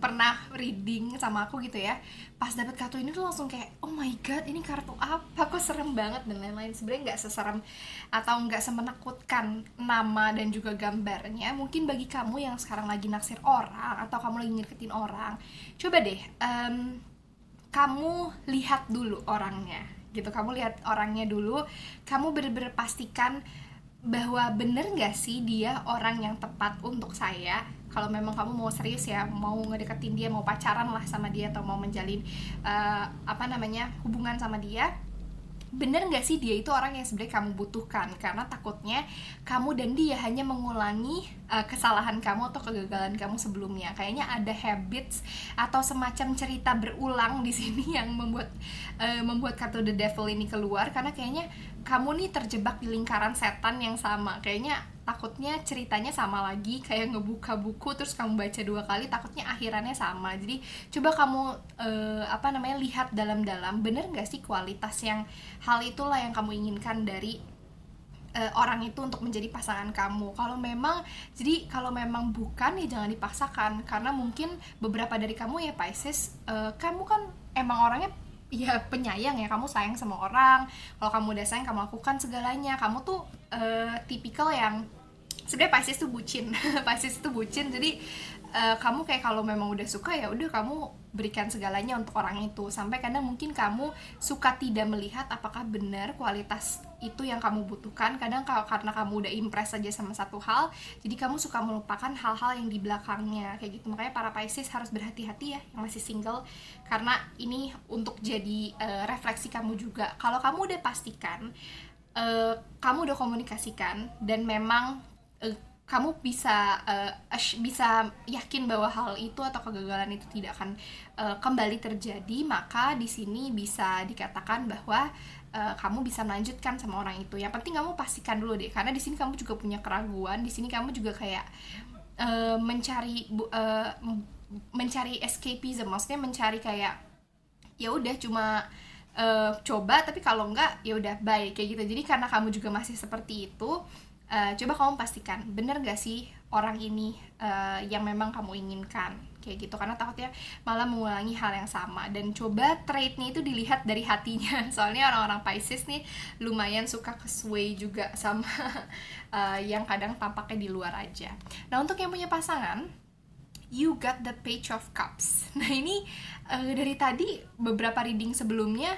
pernah reading sama aku gitu ya, pas dapet kartu ini tuh langsung kayak oh my god ini kartu apa, kok serem banget dan lain-lain. Sebenarnya nggak seserem atau nggak semenakutkan nama dan juga gambarnya. Mungkin bagi kamu yang sekarang lagi naksir orang atau kamu lagi ngedeketin orang, coba deh kamu lihat dulu orangnya gitu, kamu lihat orangnya dulu, kamu bener-bener pastikan bahwa bener nggak sih dia orang yang tepat untuk saya. Kalau memang kamu mau serius ya, mau ngedeketin dia, mau pacaran lah sama dia, atau mau menjalin hubungan sama dia, bener nggak sih dia itu orang yang sebenarnya kamu butuhkan, karena takutnya kamu dan dia hanya mengulangi kesalahan kamu atau kegagalan kamu sebelumnya. Kayaknya ada habits atau semacam cerita berulang di sini yang membuat kartu The Devil ini keluar, karena kayaknya kamu nih terjebak di lingkaran setan yang sama. Kayaknya takutnya ceritanya sama lagi, kayak ngebuka buku terus kamu baca 2 kali, takutnya akhirannya sama. Jadi coba kamu lihat dalam-dalam, bener nggak sih kualitas yang hal itulah yang kamu inginkan dari orang itu untuk menjadi pasangan kamu. Kalau memang bukan, ya jangan dipaksakan, karena mungkin beberapa dari kamu ya Pisces, kamu kan emang orangnya ya penyayang ya, kamu sayang sama orang. Kalau kamu udah sayang, kamu lakukan segalanya. Kamu tuh tipikal yang sebenarnya Pisces tuh bucin. Pisces tuh bucin, jadi kamu kayak kalau memang udah suka ya udah kamu berikan segalanya untuk orang itu. Sampai kadang mungkin kamu suka tidak melihat apakah benar kualitas itu yang kamu butuhkan. Kadang karena kamu udah impress aja sama satu hal, jadi kamu suka melupakan hal-hal yang di belakangnya kayak gitu. Makanya para Pisces harus berhati-hati ya yang masih single, karena ini untuk jadi refleksi kamu juga. Kalau kamu udah pastikan, kamu udah komunikasikan, dan memang kamu bisa yakin bahwa hal itu atau kegagalan itu tidak akan kembali terjadi, maka di sini bisa dikatakan bahwa kamu bisa melanjutkan sama orang itu. Yang penting kamu pastikan dulu deh, karena di sini kamu juga punya keraguan. Di sini kamu juga kayak mencari escapism, maksudnya mencari kayak ya udah cuma coba, tapi kalau enggak ya udah bye kayak gitu. Jadi karena kamu juga masih seperti itu, coba kamu pastikan bener gak sih orang ini yang memang kamu inginkan kayak gitu, karena takutnya malah mengulangi hal yang sama. Dan coba trait-nya itu dilihat dari hatinya. Soalnya orang-orang Pisces nih lumayan suka kesway juga sama yang kadang tampaknya di luar aja. Nah, untuk yang punya pasangan, you got the Page of Cups. Nah, ini dari tadi beberapa reading sebelumnya,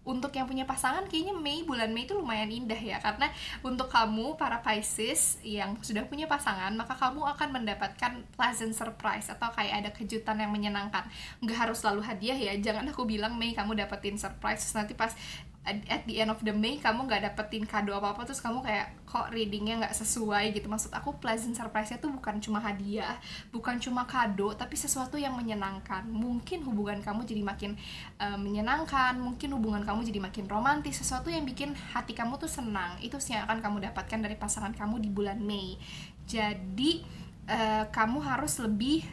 untuk yang punya pasangan kayaknya bulan Mei itu lumayan indah ya, karena untuk kamu para Pisces yang sudah punya pasangan, maka kamu akan mendapatkan pleasant surprise atau kayak ada kejutan yang menyenangkan. Nggak harus selalu hadiah ya, jangan aku bilang Mei kamu dapetin surprise terus nanti pas at the end of the May kamu nggak dapetin kado apa-apa, terus kamu kayak kok readingnya nggak sesuai gitu. Maksud aku pleasant surprise-nya tuh bukan cuma hadiah, bukan cuma kado, tapi sesuatu yang menyenangkan. Mungkin hubungan kamu jadi makin menyenangkan, mungkin hubungan kamu jadi makin romantis, sesuatu yang bikin hati kamu tuh senang. Itu sih yang akan kamu dapatkan dari pasangan kamu di bulan Mei. Jadi kamu harus lebih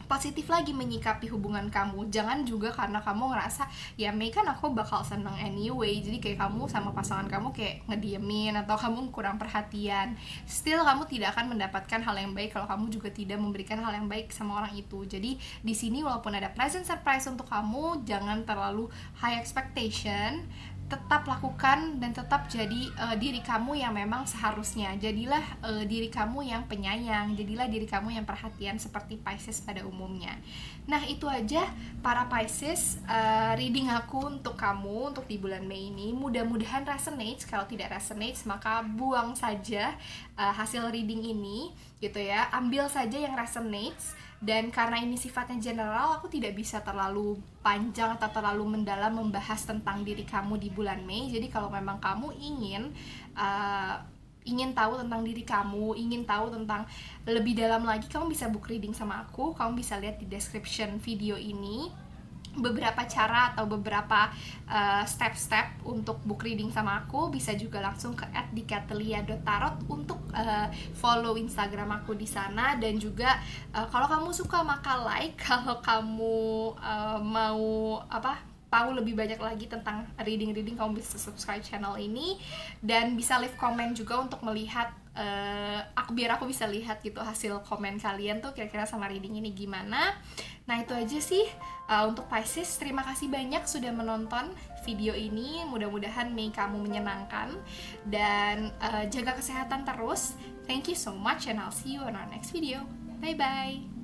positif lagi menyikapi hubungan kamu. Jangan juga karena kamu ngerasa ya Mei kan aku bakal seneng anyway, jadi kayak kamu sama pasangan kamu kayak ngediemin atau kamu kurang perhatian. Still kamu tidak akan mendapatkan hal yang baik kalau kamu juga tidak memberikan hal yang baik sama orang itu. Jadi di sini walaupun ada pleasant surprise untuk kamu, jangan terlalu high expectation. Tetap lakukan dan tetap jadi diri kamu yang memang seharusnya. Jadilah diri kamu yang penyayang, jadilah diri kamu yang perhatian seperti Pisces pada umumnya. Nah, itu aja para Pisces reading aku untuk kamu untuk di bulan Mei ini. Mudah-mudahan resonate. Kalau tidak resonate, maka buang saja hasil reading ini gitu ya. Ambil saja yang resonates. Dan karena ini sifatnya general, aku tidak bisa terlalu panjang atau terlalu mendalam membahas tentang diri kamu di bulan Mei. Jadi kalau memang kamu ingin tahu tentang diri kamu, ingin tahu tentang lebih dalam lagi, kamu bisa book reading sama aku. Kamu bisa lihat di description video ini beberapa cara atau beberapa step-step untuk book reading sama aku. Bisa juga langsung ke @dikatelia.tarot untuk follow Instagram aku di sana. Dan juga kalau kamu suka maka like, kalau kamu mau tahu lebih banyak lagi tentang reading-reading, kamu bisa subscribe channel ini dan bisa leave comment juga untuk melihat biar aku bisa lihat gitu hasil komen kalian tuh kira-kira sama reading ini gimana. Nah, itu aja sih untuk Pisces. Terima kasih banyak sudah menonton video ini. Mudah-mudahan Mei kamu menyenangkan dan jaga kesehatan terus. Thank you so much and I'll see you on our next video. Bye bye.